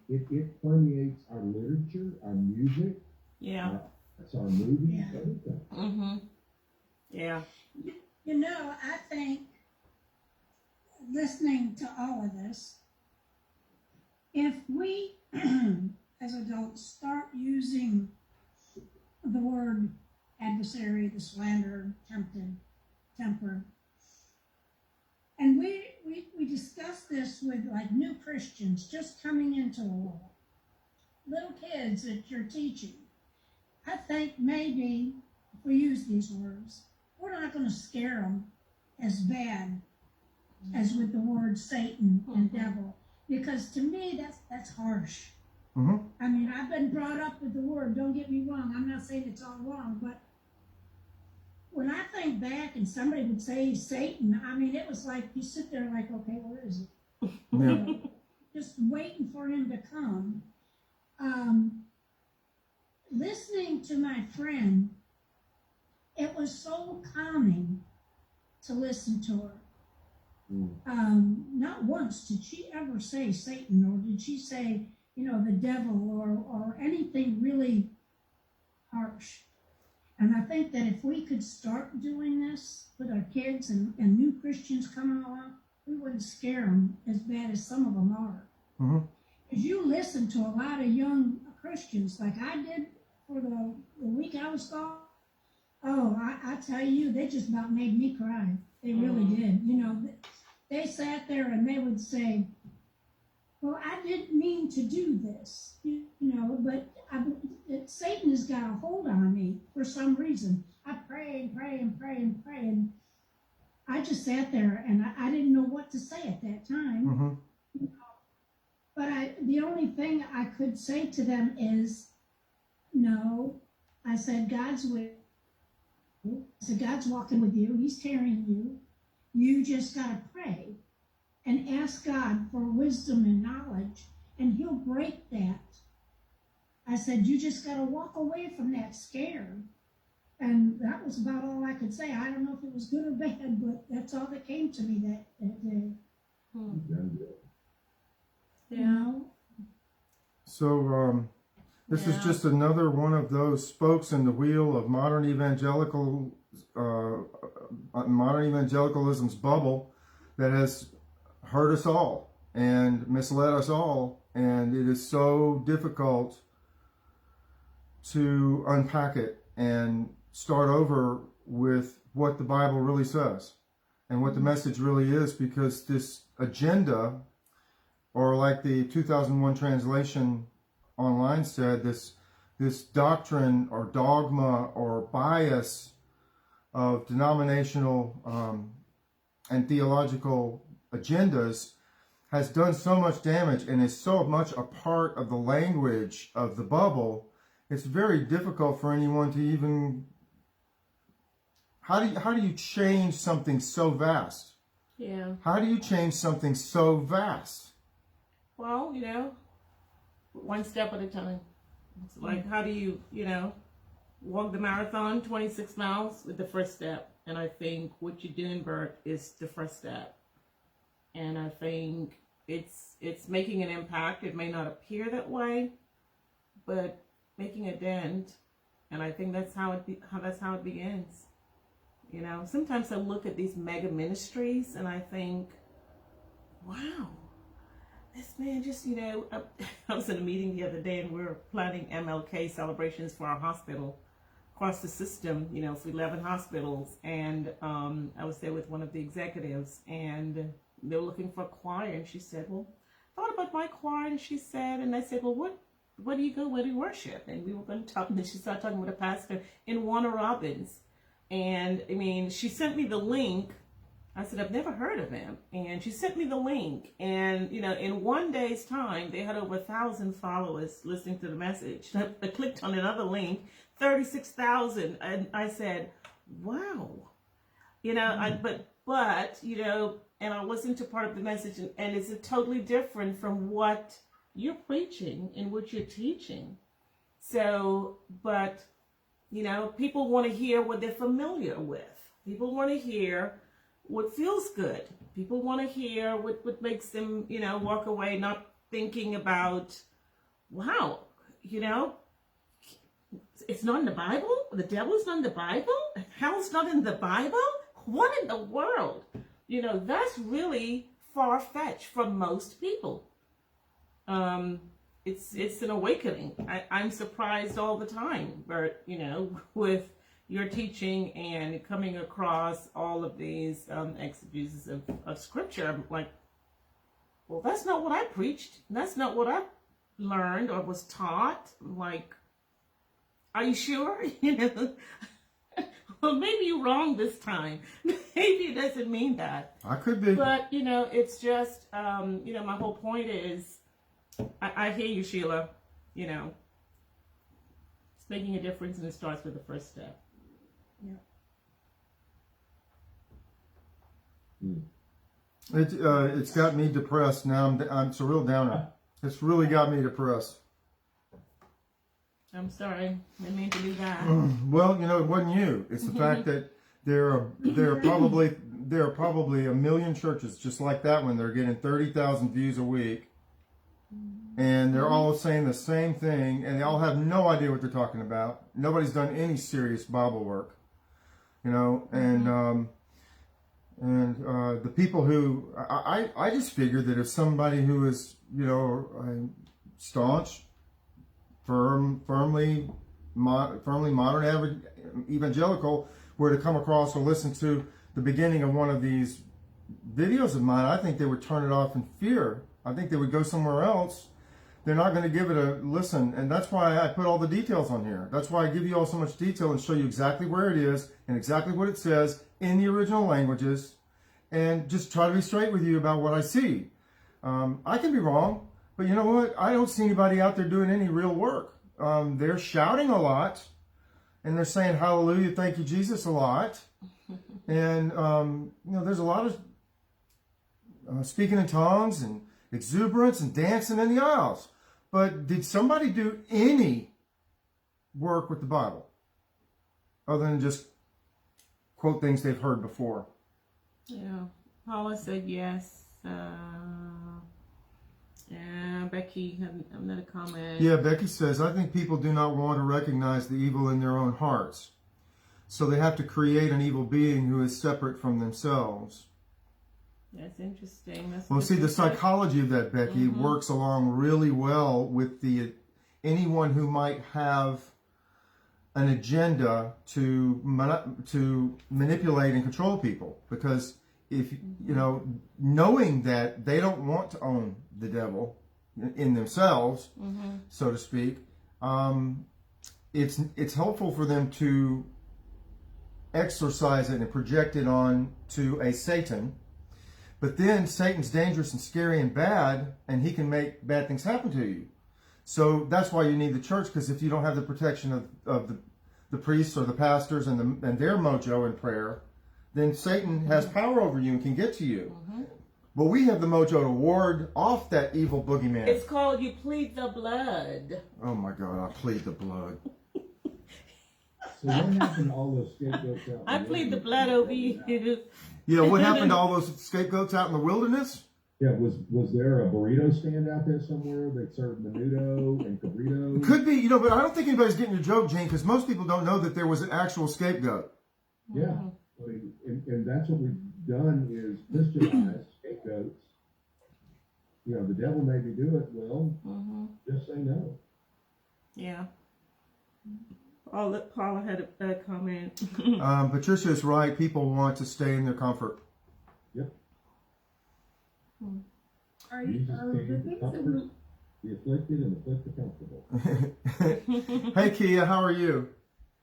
It permeates our literature, our music. Yeah. That's our movies, everything. Yeah. I think, listening to all of this, if we, as adults, start using the word adversary, the slanderer, tempted, temper, and we discuss this with like new Christians just coming into the world, little kids that you're teaching. I think maybe if we use these words, we're not going to scare them as bad as with the word Satan and devil, because to me that's harsh. I mean, I've been brought up with the word. Don't get me wrong. I'm not saying it's all wrong, but when I think back and somebody would say Satan, I mean, it was like you sit there like, okay, where is he? Just waiting for him to come. Listening to my friend, it was so calming to listen to her. Not once did she ever say Satan, or did she say, the devil, or anything really harsh. And I think that if we could start doing this with our kids and new Christians coming along, we wouldn't scare them as bad as some of them are. Because you listen to a lot of young Christians, like I did for the week I was gone, Oh, I tell you, they just about made me cry. They really did. You know, they sat there and they would say, well, I didn't mean to do this, you know, but Satan has got a hold on me for some reason. I pray and pray and pray and pray, and I just sat there and I didn't know what to say at that time. Mm-hmm. But the only thing I could say to them is, no. I said, God's with you. I said, God's walking with you. He's carrying you. You just got to pray and ask God for wisdom and knowledge, and He'll break that. I said, you just got to walk away from that scare. And that was about all I could say. I don't know if it was good or bad, but that's all that came to me that day. You know? So this is just another one of those spokes in the wheel of modern evangelicalism's bubble that has hurt us all and misled us all, and it is so difficult to unpack it and start over with what the Bible really says and what the message really is, because this agenda, or like the 2001 translation online said, this doctrine or dogma or bias of denominational and theological agendas has done so much damage and is so much a part of the language of the bubble. It's very difficult for anyone to even. How do you change something so vast? Yeah. How do you change something so vast? Well, you know, one step at a time. It's like, how do you, you know, walk the marathon, 26 miles with the first step? And I think what you're doing, Bert, is the first step. And I think it's making an impact. It may not appear that way, but making a dent. And I think that's how it begins. You know, sometimes I look at these mega ministries and I think, wow, this man just, you know, I was in a meeting the other day and we were planning MLK celebrations for our hospital across the system, you know, for 11 hospitals. And I was there with one of the executives and they were looking for a choir. And she said, well, I thought about my choir. And she said, and I said, well, where do you go? Where do you worship? And we were going to talk. And then she started talking with a pastor in Warner Robins. And I mean, she sent me the link. I said, I've never heard of him. And she sent me the link. And, you know, in one day's time, they had over 1,000 followers listening to the message. I clicked on another link, 36,000. And I said, wow. You know, but, you know, and I listened to part of the message, and it's totally different from what you're preaching and what you're teaching. So, but, you know, people want to hear what they're familiar with. People want to hear what feels good. People want to hear what makes them, you know, walk away not thinking about, wow, you know, it's not in the Bible? The devil's not in the Bible? Hell's not in the Bible? What in the world? You know, that's really far-fetched for most people. It's an awakening. I'm surprised all the time, Bert, you know, with your teaching and coming across all of these exegesis of scripture. I'm like, well, that's not what I preached. That's not what I learned or was taught. I'm like, are you sure? You know, well, maybe you're wrong this time. Maybe it doesn't mean that. I could be. But, you know, it's just, you know, my whole point is, I hear you, Sheila, you know, it's making a difference and it starts with the first step. Yeah. It's got me depressed now. It's a real downer. It's really got me depressed. I'm sorry, I didn't mean to do that. Well, you know, it wasn't you. It's the fact that there are probably a million churches just like that one. They're getting 30,000 views a week, and they're all saying the same thing, and they all have no idea what they're talking about. Nobody's done any serious Bible work, you know, and the people who I just figured that if somebody who is, you know, staunch, firmly modern evangelical were to come across or listen to the beginning of one of these videos of mine, I think they would turn it off in fear. I think they would go somewhere else. They're not going to give it a listen. And that's why I put all the details on here. That's why I give you all so much detail and show you exactly where it is and exactly what it says in the original languages, and just try to be straight with you about what I see. I can be wrong, but you know what? I don't see anybody out there doing any real work. They're shouting a lot, and they're saying hallelujah, thank you, Jesus, a lot. And, there's a lot of speaking in tongues and exuberance and dancing in the aisles. But did somebody do any work with the Bible other than just quote things they've heard before? Yeah. Paula said yes. Becky had another comment. Yeah, Becky says, I think people do not want to recognize the evil in their own hearts. So they have to create an evil being who is separate from themselves. That's interesting. Well, see, the psychology of that, Becky, works along really well with anyone who might have an agenda to manipulate and control people. Because if, knowing that they don't want to own the devil in themselves, so to speak, it's helpful for them to exorcise it and project it on to a Satan. But then Satan's dangerous and scary and bad, and he can make bad things happen to you. So that's why you need the church, because if you don't have the protection of the priests or the pastors and their mojo in prayer, then Satan has power over you and can get to you. But we have the mojo to ward off that evil boogeyman. It's called you plead the blood. Oh my God, I plead the blood. So what happened to all those scapegoats out? I plead the blood over you. Yeah, what happened to all those scapegoats out in the wilderness? Yeah, was there a burrito stand out there somewhere that served menudo and cabrito? Could be, but I don't think anybody's getting your joke, Gene, because most people don't know that there was an actual scapegoat. Yeah, I mean, and that's what we've done is Christianize scapegoats. The devil made me do it. Well, just say no. Yeah. Paula had a comment. Patricia's right. People want to stay in their comfort. Yep. Are Jesus the came to things that comfort the afflicted and afflict the comfortable. Hey, Kia, how are you?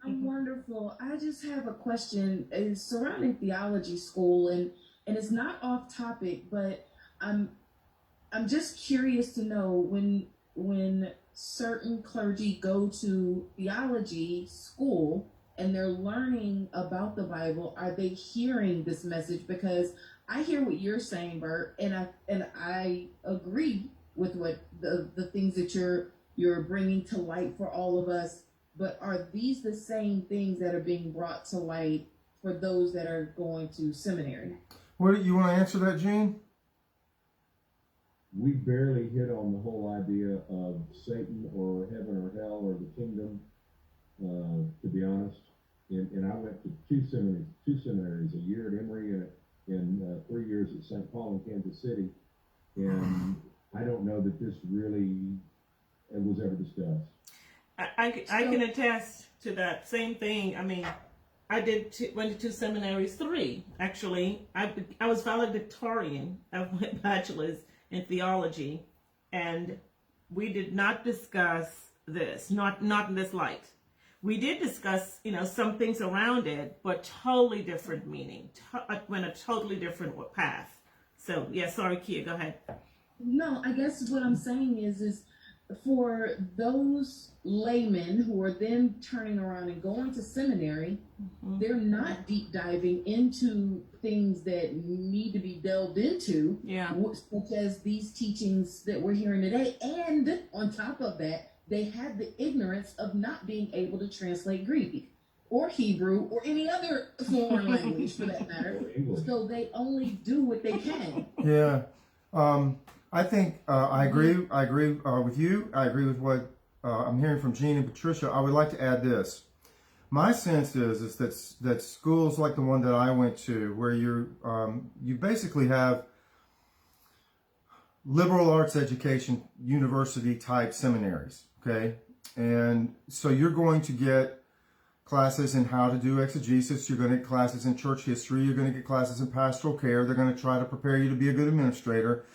I'm wonderful. I just have a question. It's surrounding theology school, and it's not off topic, but I'm just curious to know when certain clergy go to theology school and they're learning about the Bible, are they hearing this message? Because I hear what you're saying, Bert, and I agree with what the things that you're bringing to light for all of us. But are these the same things that are being brought to light for those that are going to seminary? What you want to answer that, Gene? We barely hit on the whole idea of Satan or heaven or hell or the kingdom, to be honest. And I went to two seminaries, a year at Emory and 3 years at St. Paul in Kansas City. And I don't know that this really was ever discussed. I can attest to that same thing. I mean, I went to two seminaries, 3 actually. I was valedictorian of my bachelor's in theology, and we did not discuss this, not in this light. We did discuss, some things around it, but totally different meaning. Went a totally different path. So, yeah, sorry, Kia, go ahead. No, I guess what I'm saying is for those laymen who are then turning around and going to seminary, they're not deep diving into things that need to be delved into, such as these teachings that we're hearing today. And on top of that, they had the ignorance of not being able to translate Greek or Hebrew or any other foreign language for that matter. So they only do what they can. Yeah. I think I agree with you. I agree with what I'm hearing from Gene and Patricia. I would like to add this. My sense is that schools like the one that I went to, where you basically have liberal arts education, university type seminaries, okay? And so you're going to get classes in how to do exegesis. You're going to get classes in church history. You're going to get classes in pastoral care. They're going to try to prepare you to be a good administrator.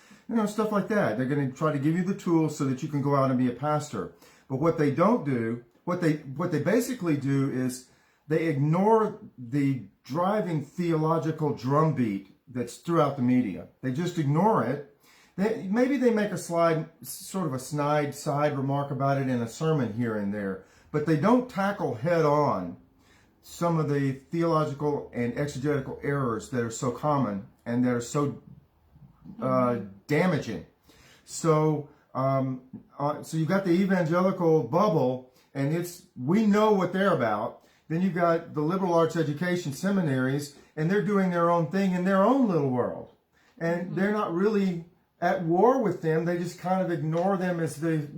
Stuff like that. They're going to try to give you the tools so that you can go out and be a pastor. But what they don't do, what they basically do is they ignore the driving theological drumbeat that's throughout the media. They just ignore it. Maybe they make a sort of a snide side remark about it in a sermon here and there, but they don't tackle head on some of the theological and exegetical errors that are so common and that are so damaging. So you got the evangelical bubble, and we know what they're about. Then you've got the liberal arts education seminaries, and they're doing their own thing in their own little world. And they're not really at war with them. They just kind of ignore them as the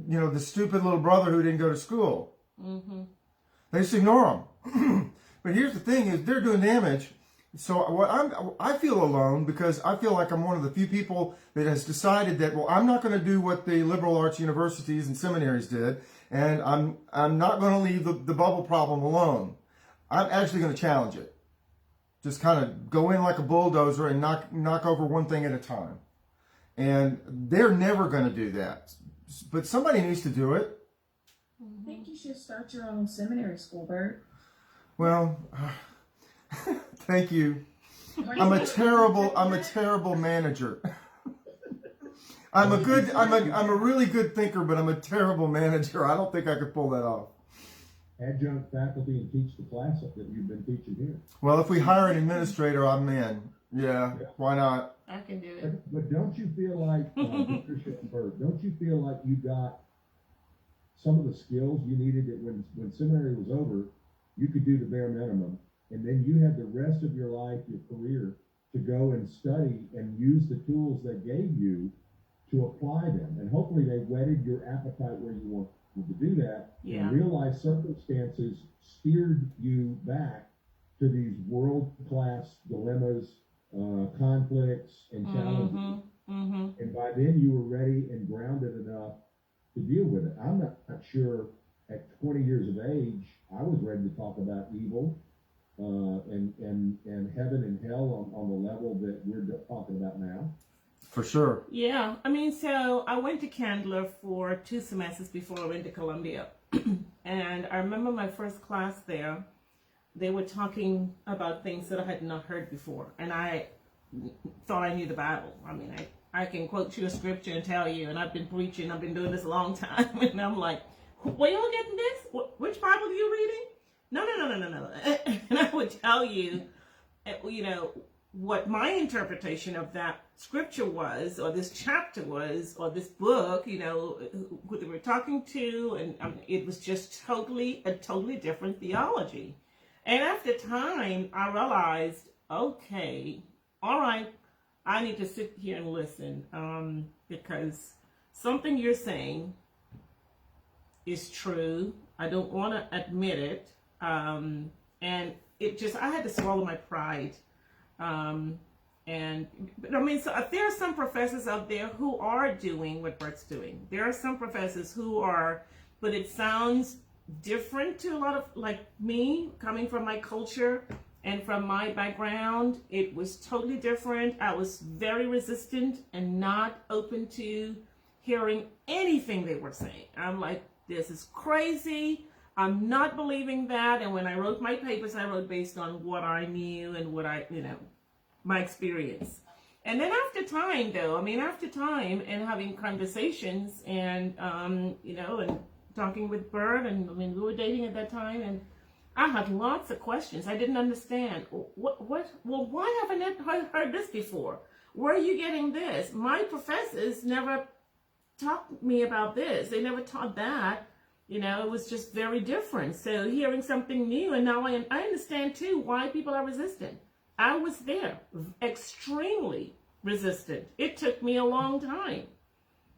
stupid little brother who didn't go to school. They just ignore them. But here's the thing: is they're doing damage. So I feel alone because I feel like I'm one of the few people that has decided that, well, I'm not going to do what the liberal arts universities and seminaries did, and I'm not going to leave the bubble problem alone. I'm actually going to challenge it. Just kind of go in like a bulldozer and knock over one thing at a time. And they're never going to do that. But somebody needs to do it. I think you should start your own seminary school, Bert. Well, thank you. I'm a terrible manager. I'm a really good thinker, but I'm a terrible manager. I don't think I could pull that off. Adjunct faculty and teach the class that you've been teaching here. Well, if we hire an administrator, I'm in. Yeah, why not? I can do it. But don't you feel like, Patricia and Bert, don't you feel like you got some of the skills you needed that when seminary was over, you could do the bare minimum, and then you had the rest of your life, your career, to go and study and use the tools they gave you to apply them. And hopefully they whetted your appetite where you wanted to do that. Yeah. And real life circumstances steered you back to these world-class dilemmas, conflicts, and challenges. And by then you were ready and grounded enough to deal with it. I'm not sure at 20 years of age, I was ready to talk about evil and heaven and hell on the level that we're talking about now. For sure. Yeah, I mean, so I went to Candler for 2 semesters before I went to Columbia. And I remember my first class there, they were talking about things that I had not heard before. And I thought I knew the Bible. I mean, I can quote you a scripture and tell you, and I've been preaching, I've been doing this a long time. And I'm like, were y'all getting this? Which Bible are you reading? No. And I would tell you, what my interpretation of that scripture was, or this chapter was, or this book, who they were talking to, and it was just a totally different theology. And after time, I realized, okay, all right, I need to sit here and listen, because something you're saying is true. I don't want to admit it, and I had to swallow my pride. But I mean, so there are some professors out there who are doing what Bert's doing. There are some professors who are, but it sounds different to a lot of, like me, coming from my culture and from my background. It was totally different. I was very resistant and not open to hearing anything they were saying. I'm like, this is crazy. I'm not believing that. And when I wrote my papers, I wrote based on what I knew and what my experience. And then after time and having conversations and, and talking with Bert, and we were dating at that time, and I had lots of questions. I didn't understand. Why haven't I heard this before? Where are you getting this? My professors never taught me about this. They never taught that. It was just very different. So hearing something new, and now I understand too why people are resistant. I was there, extremely resistant. It took me a long time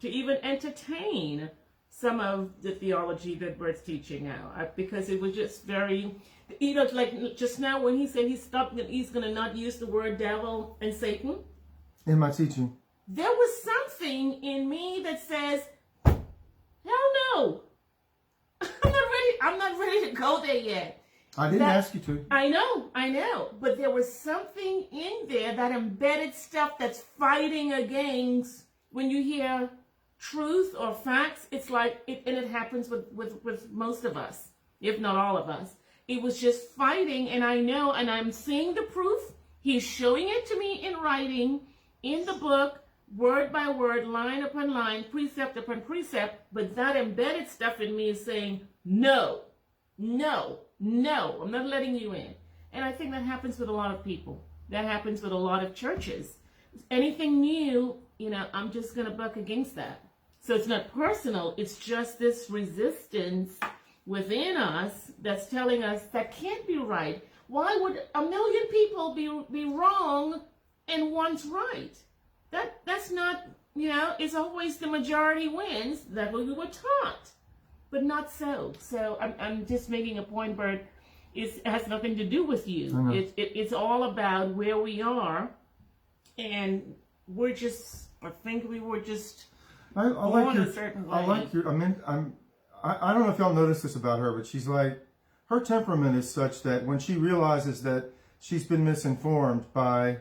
to even entertain some of the theology that Bert's teaching now, because it was just very, like just now when he said he's going to not use the word devil and Satan. In my teaching. There was something in me that says, hell no. I'm not ready to go there yet. I didn't ask you to. I know. But there was something in there, that embedded stuff that's fighting against when you hear truth or facts. It's like, and it happens with most of us, if not all of us. It was just fighting, and I know, and I'm seeing the proof. He's showing it to me in writing, in the book, word by word, line upon line, precept upon precept, but that embedded stuff in me is saying, no, no, no, I'm not letting you in. And I think that happens with a lot of people. That happens with a lot of churches. Anything new, I'm just going to buck against that. So it's not personal. It's just this resistance within us that's telling us that can't be right. Why would a million people be wrong and one's right? That's not, it's always the majority wins. That's what we were taught, but not so. So I'm just making a point, Bert. It has nothing to do with you. Mm-hmm. It's all about where we are, and we're just. I think we were just born a certain way. I don't know if y'all noticed this about her, but she's like, her temperament is such that when she realizes that she's been misinformed by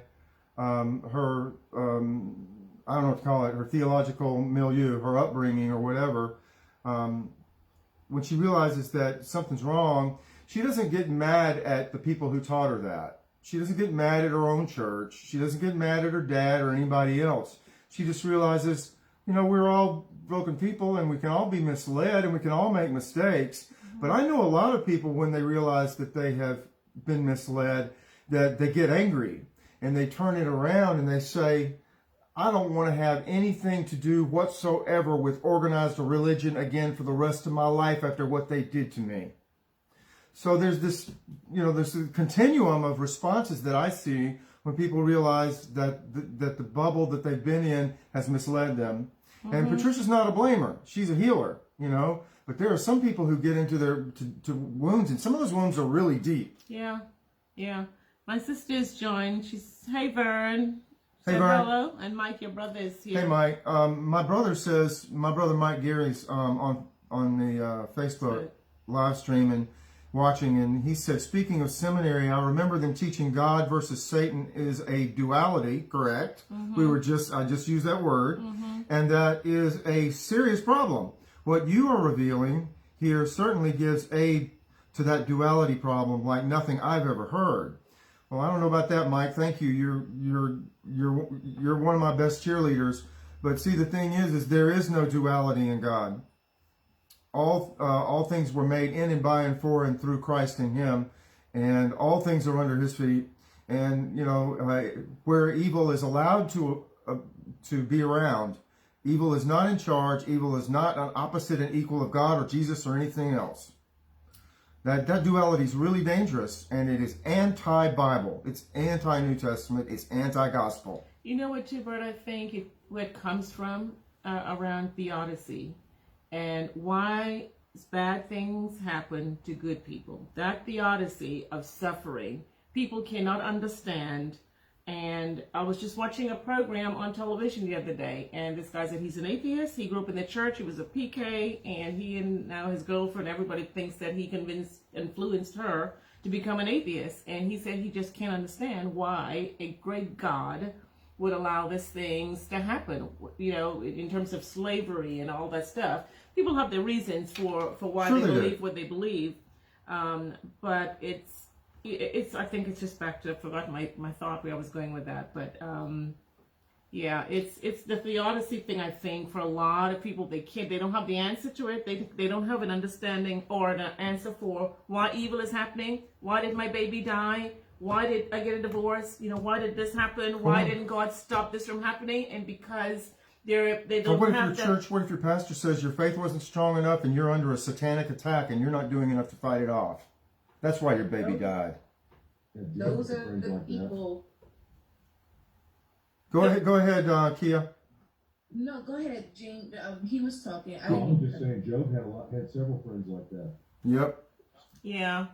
her, I don't know what to call it, her theological milieu, her upbringing or whatever, when she realizes that something's wrong, she doesn't get mad at the people who taught her that. She doesn't get mad at her own church. She doesn't get mad at her dad or anybody else. She just realizes, we're all broken people and we can all be misled and we can all make mistakes. Mm-hmm. But I know a lot of people, when they realize that they have been misled, that they get angry and they turn it around and they say, I don't want to have anything to do whatsoever with organized religion again for the rest of my life after what they did to me. So there's this, there's a continuum of responses that I see when people realize that the bubble that they've been in has misled them. Mm-hmm. And Patricia's not a blamer. She's a healer, But there are some people who get into their to wounds, and some of those wounds are really deep. Yeah. My sister's joined. She's, hey, Vern. Hey, Vern. Hello. And Mike, your brother is here. Hey, Mike. My brother Mike Gary's on the Facebook live stream and watching, and he said, speaking of seminary, I remember them teaching God versus Satan is a duality, correct? Mm-hmm. I just used that word, mm-hmm. And that is a serious problem. What you are revealing here certainly gives aid to that duality problem like nothing I've ever heard. Well, I don't know about that, Mike. Thank you. You're one of my best cheerleaders. But see, the thing is there is no duality in God. All things were made in and by and for and through Christ in Him, and all things are under His feet. And where evil is allowed to be around, evil is not in charge. Evil is not an opposite and equal of God or Jesus or anything else. That duality is really dangerous, and it is anti-Bible. It's anti-New Testament. It's anti-gospel. You know what, too, Bert? I think where it comes from around theodicy. And why bad things happen to good people. That theodicy of suffering, people cannot understand. And I was just watching a program on television the other day, and this guy said he's an atheist. He grew up in the church. He was a PK, and he and now his girlfriend, everybody thinks that he influenced her to become an atheist. And he said he just can't understand why a great God would allow these things to happen, in terms of slavery and all that stuff. People have their reasons for why they believe what they believe, but it's. I think it's just back to, I forgot my thought where I was going with that, but it's the theodicy thing. I think for a lot of people, they don't have the answer to it. They don't have an understanding or an answer for why evil is happening. Why did my baby die? Why did I get a divorce? Why did this happen? Why didn't God stop this from happening? And because they don't what have if your church, what if your pastor says your faith wasn't strong enough and you're under a satanic attack and you're not doing enough to fight it off? That's why your baby died. Those are the people. Go ahead, Kia. No, go ahead, Gene. He was talking. I'm just saying, Job had several friends like that. Yep. Yeah.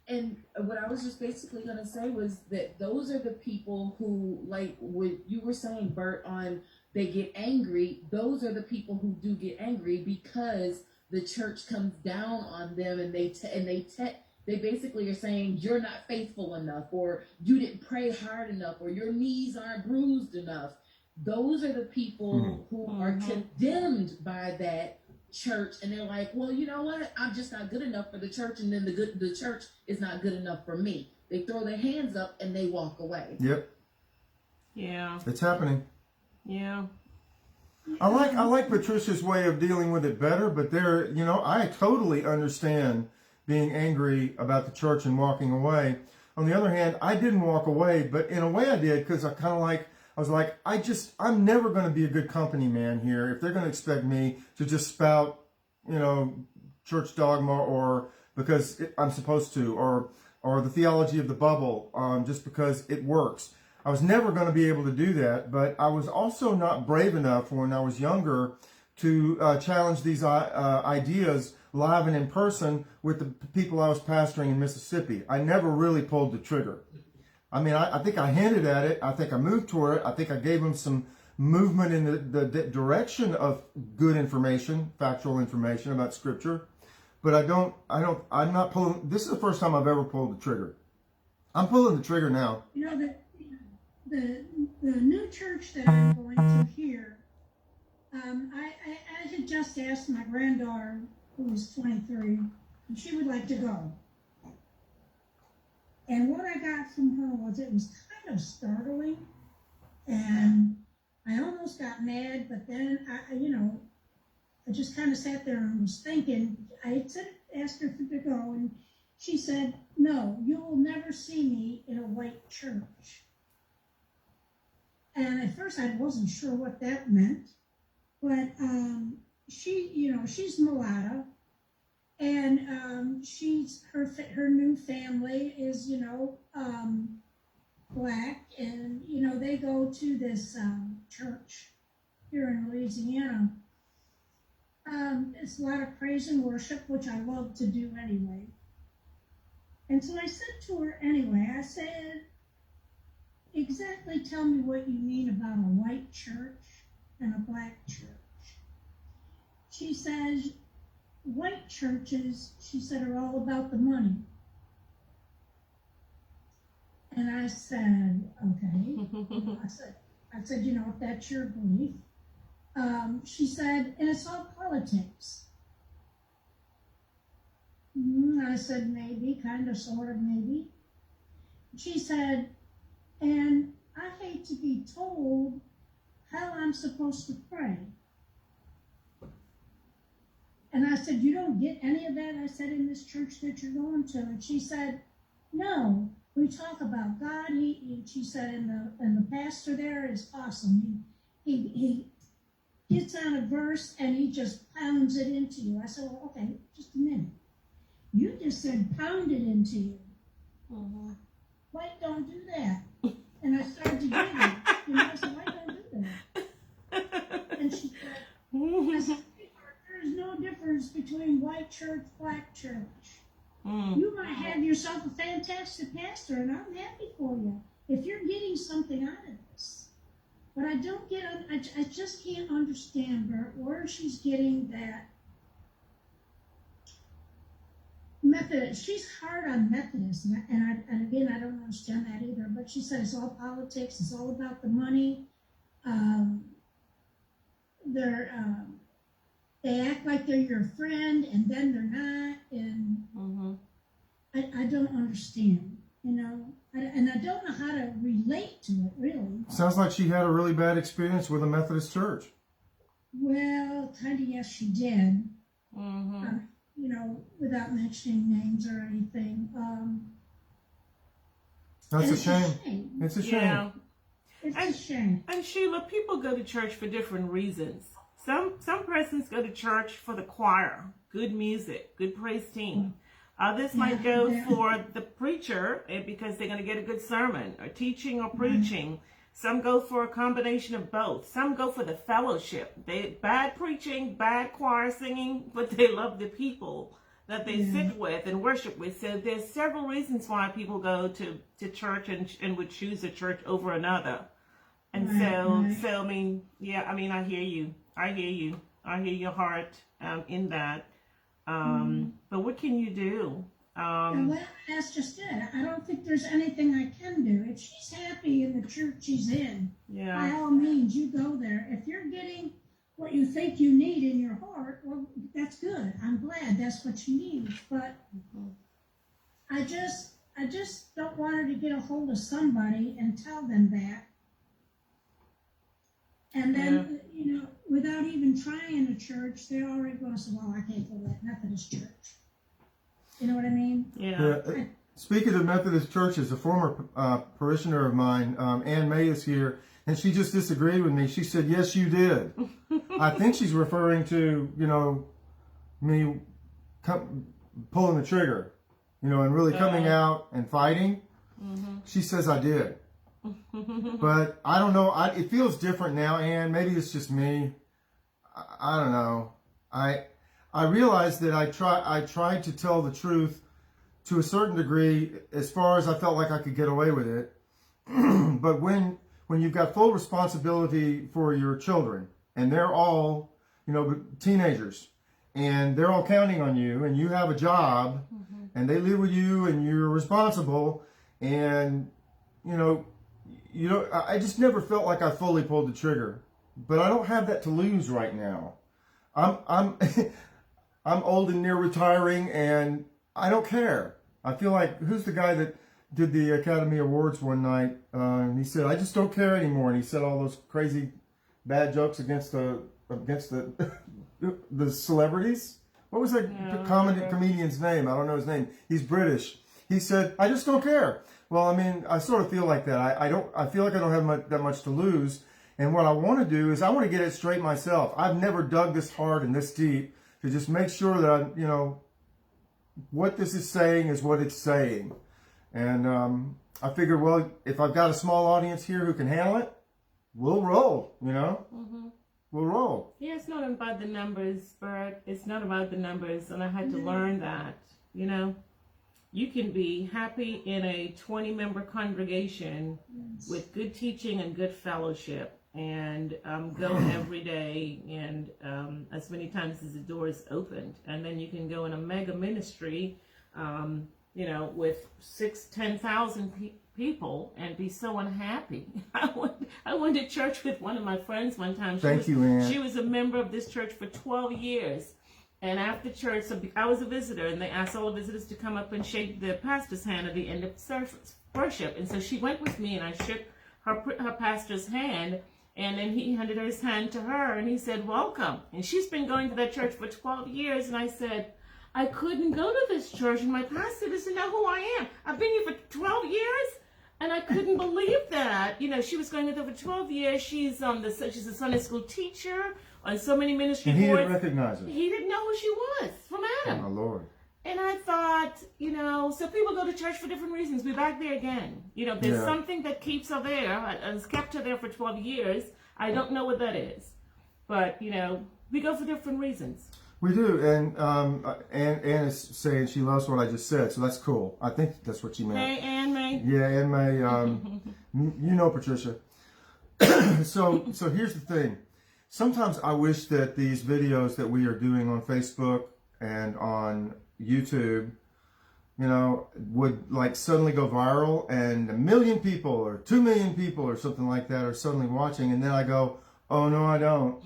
And what I was just basically going to say was that those are the people who, like what you were saying, Bert, on they get angry. Those are the people who do get angry because the church comes down on them and They basically are saying you're not faithful enough, or you didn't pray hard enough, or your knees aren't bruised enough. Those are the people who are condemned by that church, and they're like, well, you know what? I'm just not good enough for the church, and then the church is not good enough for me. They throw their hands up and they walk away. Yep. Yeah. It's happening. Yeah. I like Patricia's way of dealing with it better, but I totally understand being angry about the church and walking away. On the other hand, I didn't walk away, but in a way I did, because I was like, I'm never going to be a good company man here if they're going to expect me to just spout, church dogma, or because I'm supposed to, or the theology of the bubble, just because it works. I was never going to be able to do that, but I was also not brave enough when I was younger to challenge these ideas live and in person with the people I was pastoring in Mississippi. I never really pulled the trigger. I mean, I think I hinted at it. I think I moved toward it. I think I gave them some movement in the direction of good information, factual information about Scripture. But I'm not pulling. This is the first time I've ever pulled the trigger. I'm pulling the trigger now. The new church that I'm going to here, I had just asked my granddaughter, who was 23, and she would like to go. And what I got from her was, it was kind of startling, and I almost got mad, but then I just kind of sat there and was thinking. I had asked her to go, and she said, "No, you will never see me in a white church." And at first I wasn't sure what that meant, but she's mulatto, and she's her new family is black, and they go to this church here in Louisiana. It's a lot of praise and worship, which I love to do anyway. And so I said to her anyway, I said, exactly tell me what you mean about a white church and a black church. She says, white churches, she said, are all about the money. And I said, okay. I said, if that's your belief. She said, and it's all politics. I said, maybe, kind of, sort of, maybe. She said, and I hate to be told how I'm supposed to pray. And I said, you don't get any of that, I said, in this church that you're going to. And she said, no, we talk about God. She said, and the pastor there is awesome. He gets on a verse and he just pounds it into you. I said, well, okay, just a minute. You just said pound it into you. White don't do that. And I started to do that. I said, white don't do that. And she said, I said, there's no difference between white church, black church. You might have yourself a fantastic pastor, and I'm happy for you if you're getting something out of this. But I don't get, I just can't understand where she's getting that. Methodist, she's hard on Methodists, and again, I don't understand that either, but she said it's all politics, it's all about the money. They act like they're your friend, and then they're not, and I don't understand, and I don't know how to relate to it, really. Sounds like she had a really bad experience with a Methodist church. Well, kind of, yes, she did. Without mentioning names or anything. That's a shame. It's a shame. Yeah. It's a shame. And Sheila, people go to church for different reasons. Some persons go to church for the choir, good music, good praise team. Others might go for the preacher because they're going to get a good sermon or teaching or preaching. Some go for a combination of both. Some go for the fellowship. Bad preaching, bad choir singing, but they love the people that they sit with and worship with. So there's several reasons why people go to church and would choose a church over another. And so I mean, I hear you. I hear your heart in that. But what can you do? Well, that's just it. I don't think there's anything I can do. If she's happy in the church she's in, by all means, you go there. If you're getting what you think you need in your heart, well, that's good. I'm glad that's what you need. But I just don't want her to get a hold of somebody and tell them that. And then, you know, without even trying a church, they're already going to say, well, I can't go to that Methodist church. You know what I mean? Yeah. Speaking of Methodist churches, a former parishioner of mine, Ann May, is here, and she just disagreed with me. She said, yes, you did. I think she's referring to, you know, me pulling the trigger, you know, and really coming out and fighting. She says I did. But I don't know. It feels different now, Ann. Maybe it's just me. I don't know. I realized that I tried to tell the truth to a certain degree as far as I felt like I could get away with it. But when you've got full responsibility for your children and they're all, you know, teenagers and they're all counting on you and you have a job and they live with you and you're responsible and, you know, I just never felt like I fully pulled the trigger. But I don't have that to lose right now. I'm I'm old and near retiring, and I don't care. I feel like, who's the guy that did the Academy Awards one night? And he said, I just don't care anymore. And he said all those crazy bad jokes against the the celebrities. What was that comedian's name? I don't know his name. He's British. He said, I just don't care. Well, I mean, I sort of feel like that. I feel like I don't have that much to lose. And what I want to do is I want to get it straight myself. I've never dug this hard and this deep to just make sure that, you know, what this is saying is what it's saying. And I figured, well, if I've got a small audience here who can handle it, we'll roll, you know? We'll roll. Yeah, it's not about the numbers, Bert. It's not about the numbers. And I had to learn that, you know? You can be happy in a 20-member congregation with good teaching and good fellowship and go every day and as many times as the door is opened. And then you can go in a mega ministry, you know, with 10,000 people and be so unhappy. I went to church with one of my friends one time. Thank you, Ann. She was a member of this church for 12 years. And after church, so I was a visitor, and they asked all the visitors to come up and shake the pastor's hand at the end of service worship. And so she went with me, and I shook her pastor's hand, and then he handed his hand to her, and he said, welcome. And she's been going to that church for 12 years, and I said, I couldn't go to this church, and my pastor doesn't know who I am. I've been here for 12 years, and I couldn't believe that. You know, she was going with her for 12 years. She's a Sunday school teacher on so many ministry boards. And he didn't recognize her. He didn't know who she was from Adam. Oh, my Lord. And I thought, you know, so people go to church for different reasons. We're back there again. You know, there's something that keeps her there, has kept her there for 12 years. I don't know what that is. But, you know, we go for different reasons. We do. And Ann is saying she loves what I just said, so that's cool. I think that's what she meant. Hey, Ann May. Yeah, Ann May. You know Patricia. So here's the thing. Sometimes I wish that these videos that we are doing on Facebook and on YouTube, you know, would like suddenly go viral and 1 million people or 2 million people or something like that are suddenly watching. And then I go, oh, no, I don't.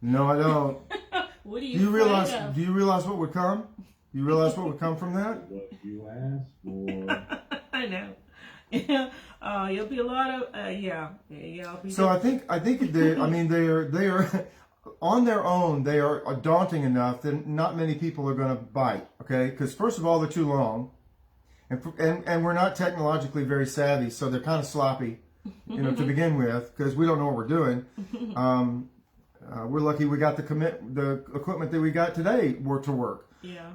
No, I don't. What do you realize? Do you realize what would come? Do you realize what would come from that? What you asked for. I know. Yeah, you'll be a lot of So I think they are on their own. They are daunting enough that not many people are going to bite. Okay, because first of all, they're too long, and we're not technologically very savvy, so they're kind of sloppy, you know, to begin with, because we don't know what we're doing. We're lucky we got the equipment that we got today to work. Yeah.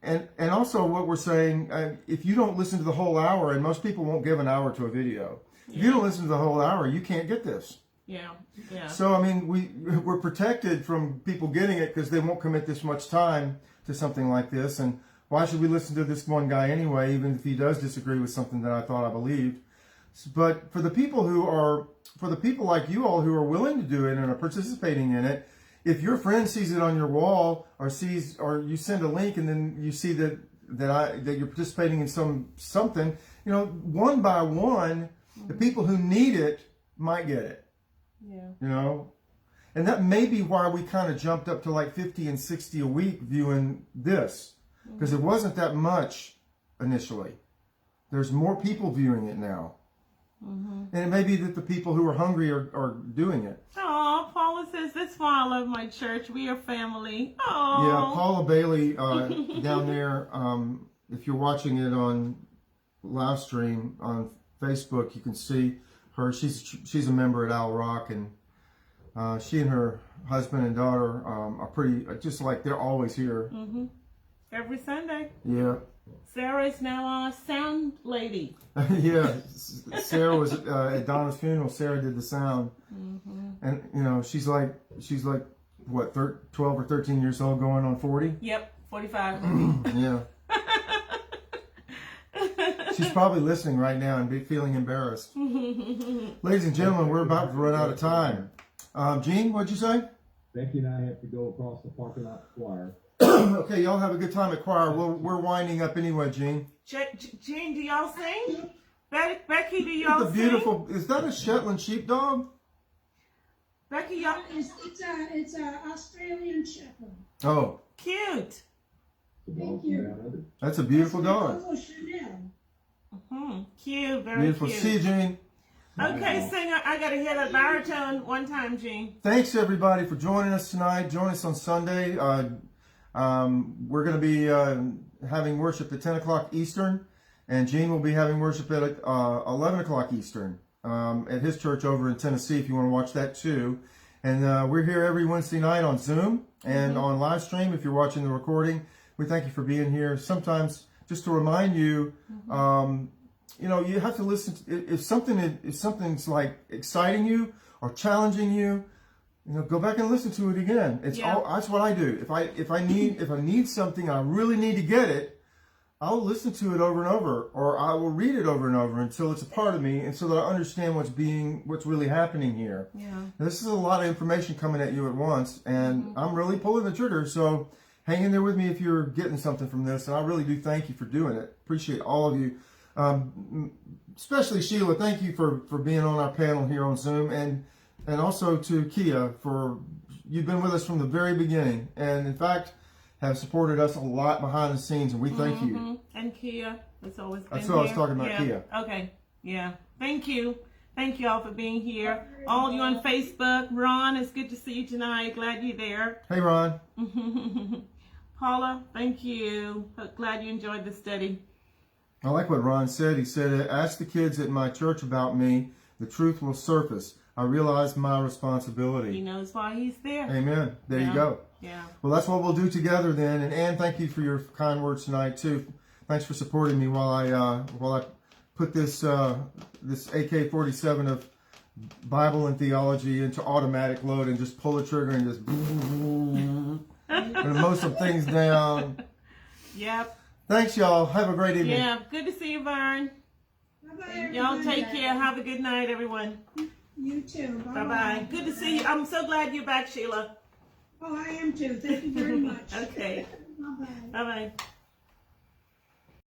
And also what we're saying, if you don't listen to the whole hour, and most people won't give an hour to a video. If you don't listen to the whole hour, you can't get this. Yeah, yeah. So, I mean, we're protected from people getting it because they won't commit this much time to something like this. And why should we listen to this one guy anyway, even if he does disagree with something that I thought I believed? But for the people like you all who are willing to do it and are participating in it, if your friend sees it on your wall or you send a link and then you see that you're participating in something, one by one, the people who need it might get it. Yeah. And that may be why we kind of jumped up to like 50 and 60 a week viewing this, because it wasn't that much initially. There's more people viewing it now. And it may be that the people who are hungry are doing it. Oh, Paula says, that's why I love my church. We are family. Oh. Yeah, Paula Bailey down there, if you're watching it on live stream on Facebook, you can see her. She's a member at Owl Rock, and she and her husband and daughter are pretty, just like they're always here. Every Sunday. Yeah. Sarah is now a sound lady. Yeah, Sarah was at Donna's funeral. Sarah did the sound, and she's like what, 12 or 13 years old, going on 40. Yep, 45. Yeah. She's probably listening right now and feeling embarrassed. Ladies and gentlemen, we're about to run out of time. Gene, what'd you say? Becky and I have to go across the parking lot to choir. Okay, y'all have a good time at choir. We're winding up anyway, Gene. Gene, do y'all sing? Becky, do y'all sing? Beautiful. Is that a Shetland sheepdog? Becky, y'all. It's a Australian Shepherd. Oh, Cute. Thank you. that's a beautiful dog. Oh, Chanel. Cute, very Beautiful. cute. See you, Gene. Okay, singer, I gotta hear that baritone one time, Gene. Thanks everybody for joining us tonight. Join us on Sunday. We're going to be having worship at 10 o'clock Eastern, and Gene will be having worship at 11 o'clock Eastern at his church over in Tennessee, if you want to watch that too. And we're here every Wednesday night on Zoom and on live stream if you're watching the recording. We thank you for being here. Sometimes, just to remind you, you have to listen to, if something's like exciting you or challenging you, go back and listen to it again. That's what I do. If I need something and I really need to get it, I'll listen to it over and over, or I will read it over and over until it's a part of me, and so that I understand what's really happening here. Yeah. Now, this is a lot of information coming at you at once, and I'm really pulling the trigger. So hang in there with me if you're getting something from this, and I really do thank you for doing it. Appreciate all of you, especially Sheila. Thank you for being on our panel here on Zoom, and also to Kia, you've been with us from the very beginning, and in fact have supported us a lot behind the scenes, and we thank you. And Kia, that's always been That's what I was talking about, yeah. Kia. Okay, yeah. Thank you. Thank you all for being here. All you on Facebook. Ron, it's good to see you tonight. Glad you're there. Hey, Ron. Paula, thank you. Glad you enjoyed the study. I like what Ron said. He said, ask the kids at my church about me. The truth will surface. I realize my responsibility. He knows why he's there. Amen. There you go. Yeah. Well, that's what we'll do together then. And Ann, thank you for your kind words tonight too. Thanks for supporting me while I put this AK-47 of Bible and theology into automatic load and just pull the trigger and just and mow some things down. Yep. Thanks, y'all. Have a great evening. Yeah. Good to see you, Vern. Bye-bye. Y'all take care. Have a good night, everyone. You too. Bye bye. Good to see you. I'm so glad you're back, Sheila. Oh, I am too. Thank you very much. Okay. Bye-bye. Bye bye.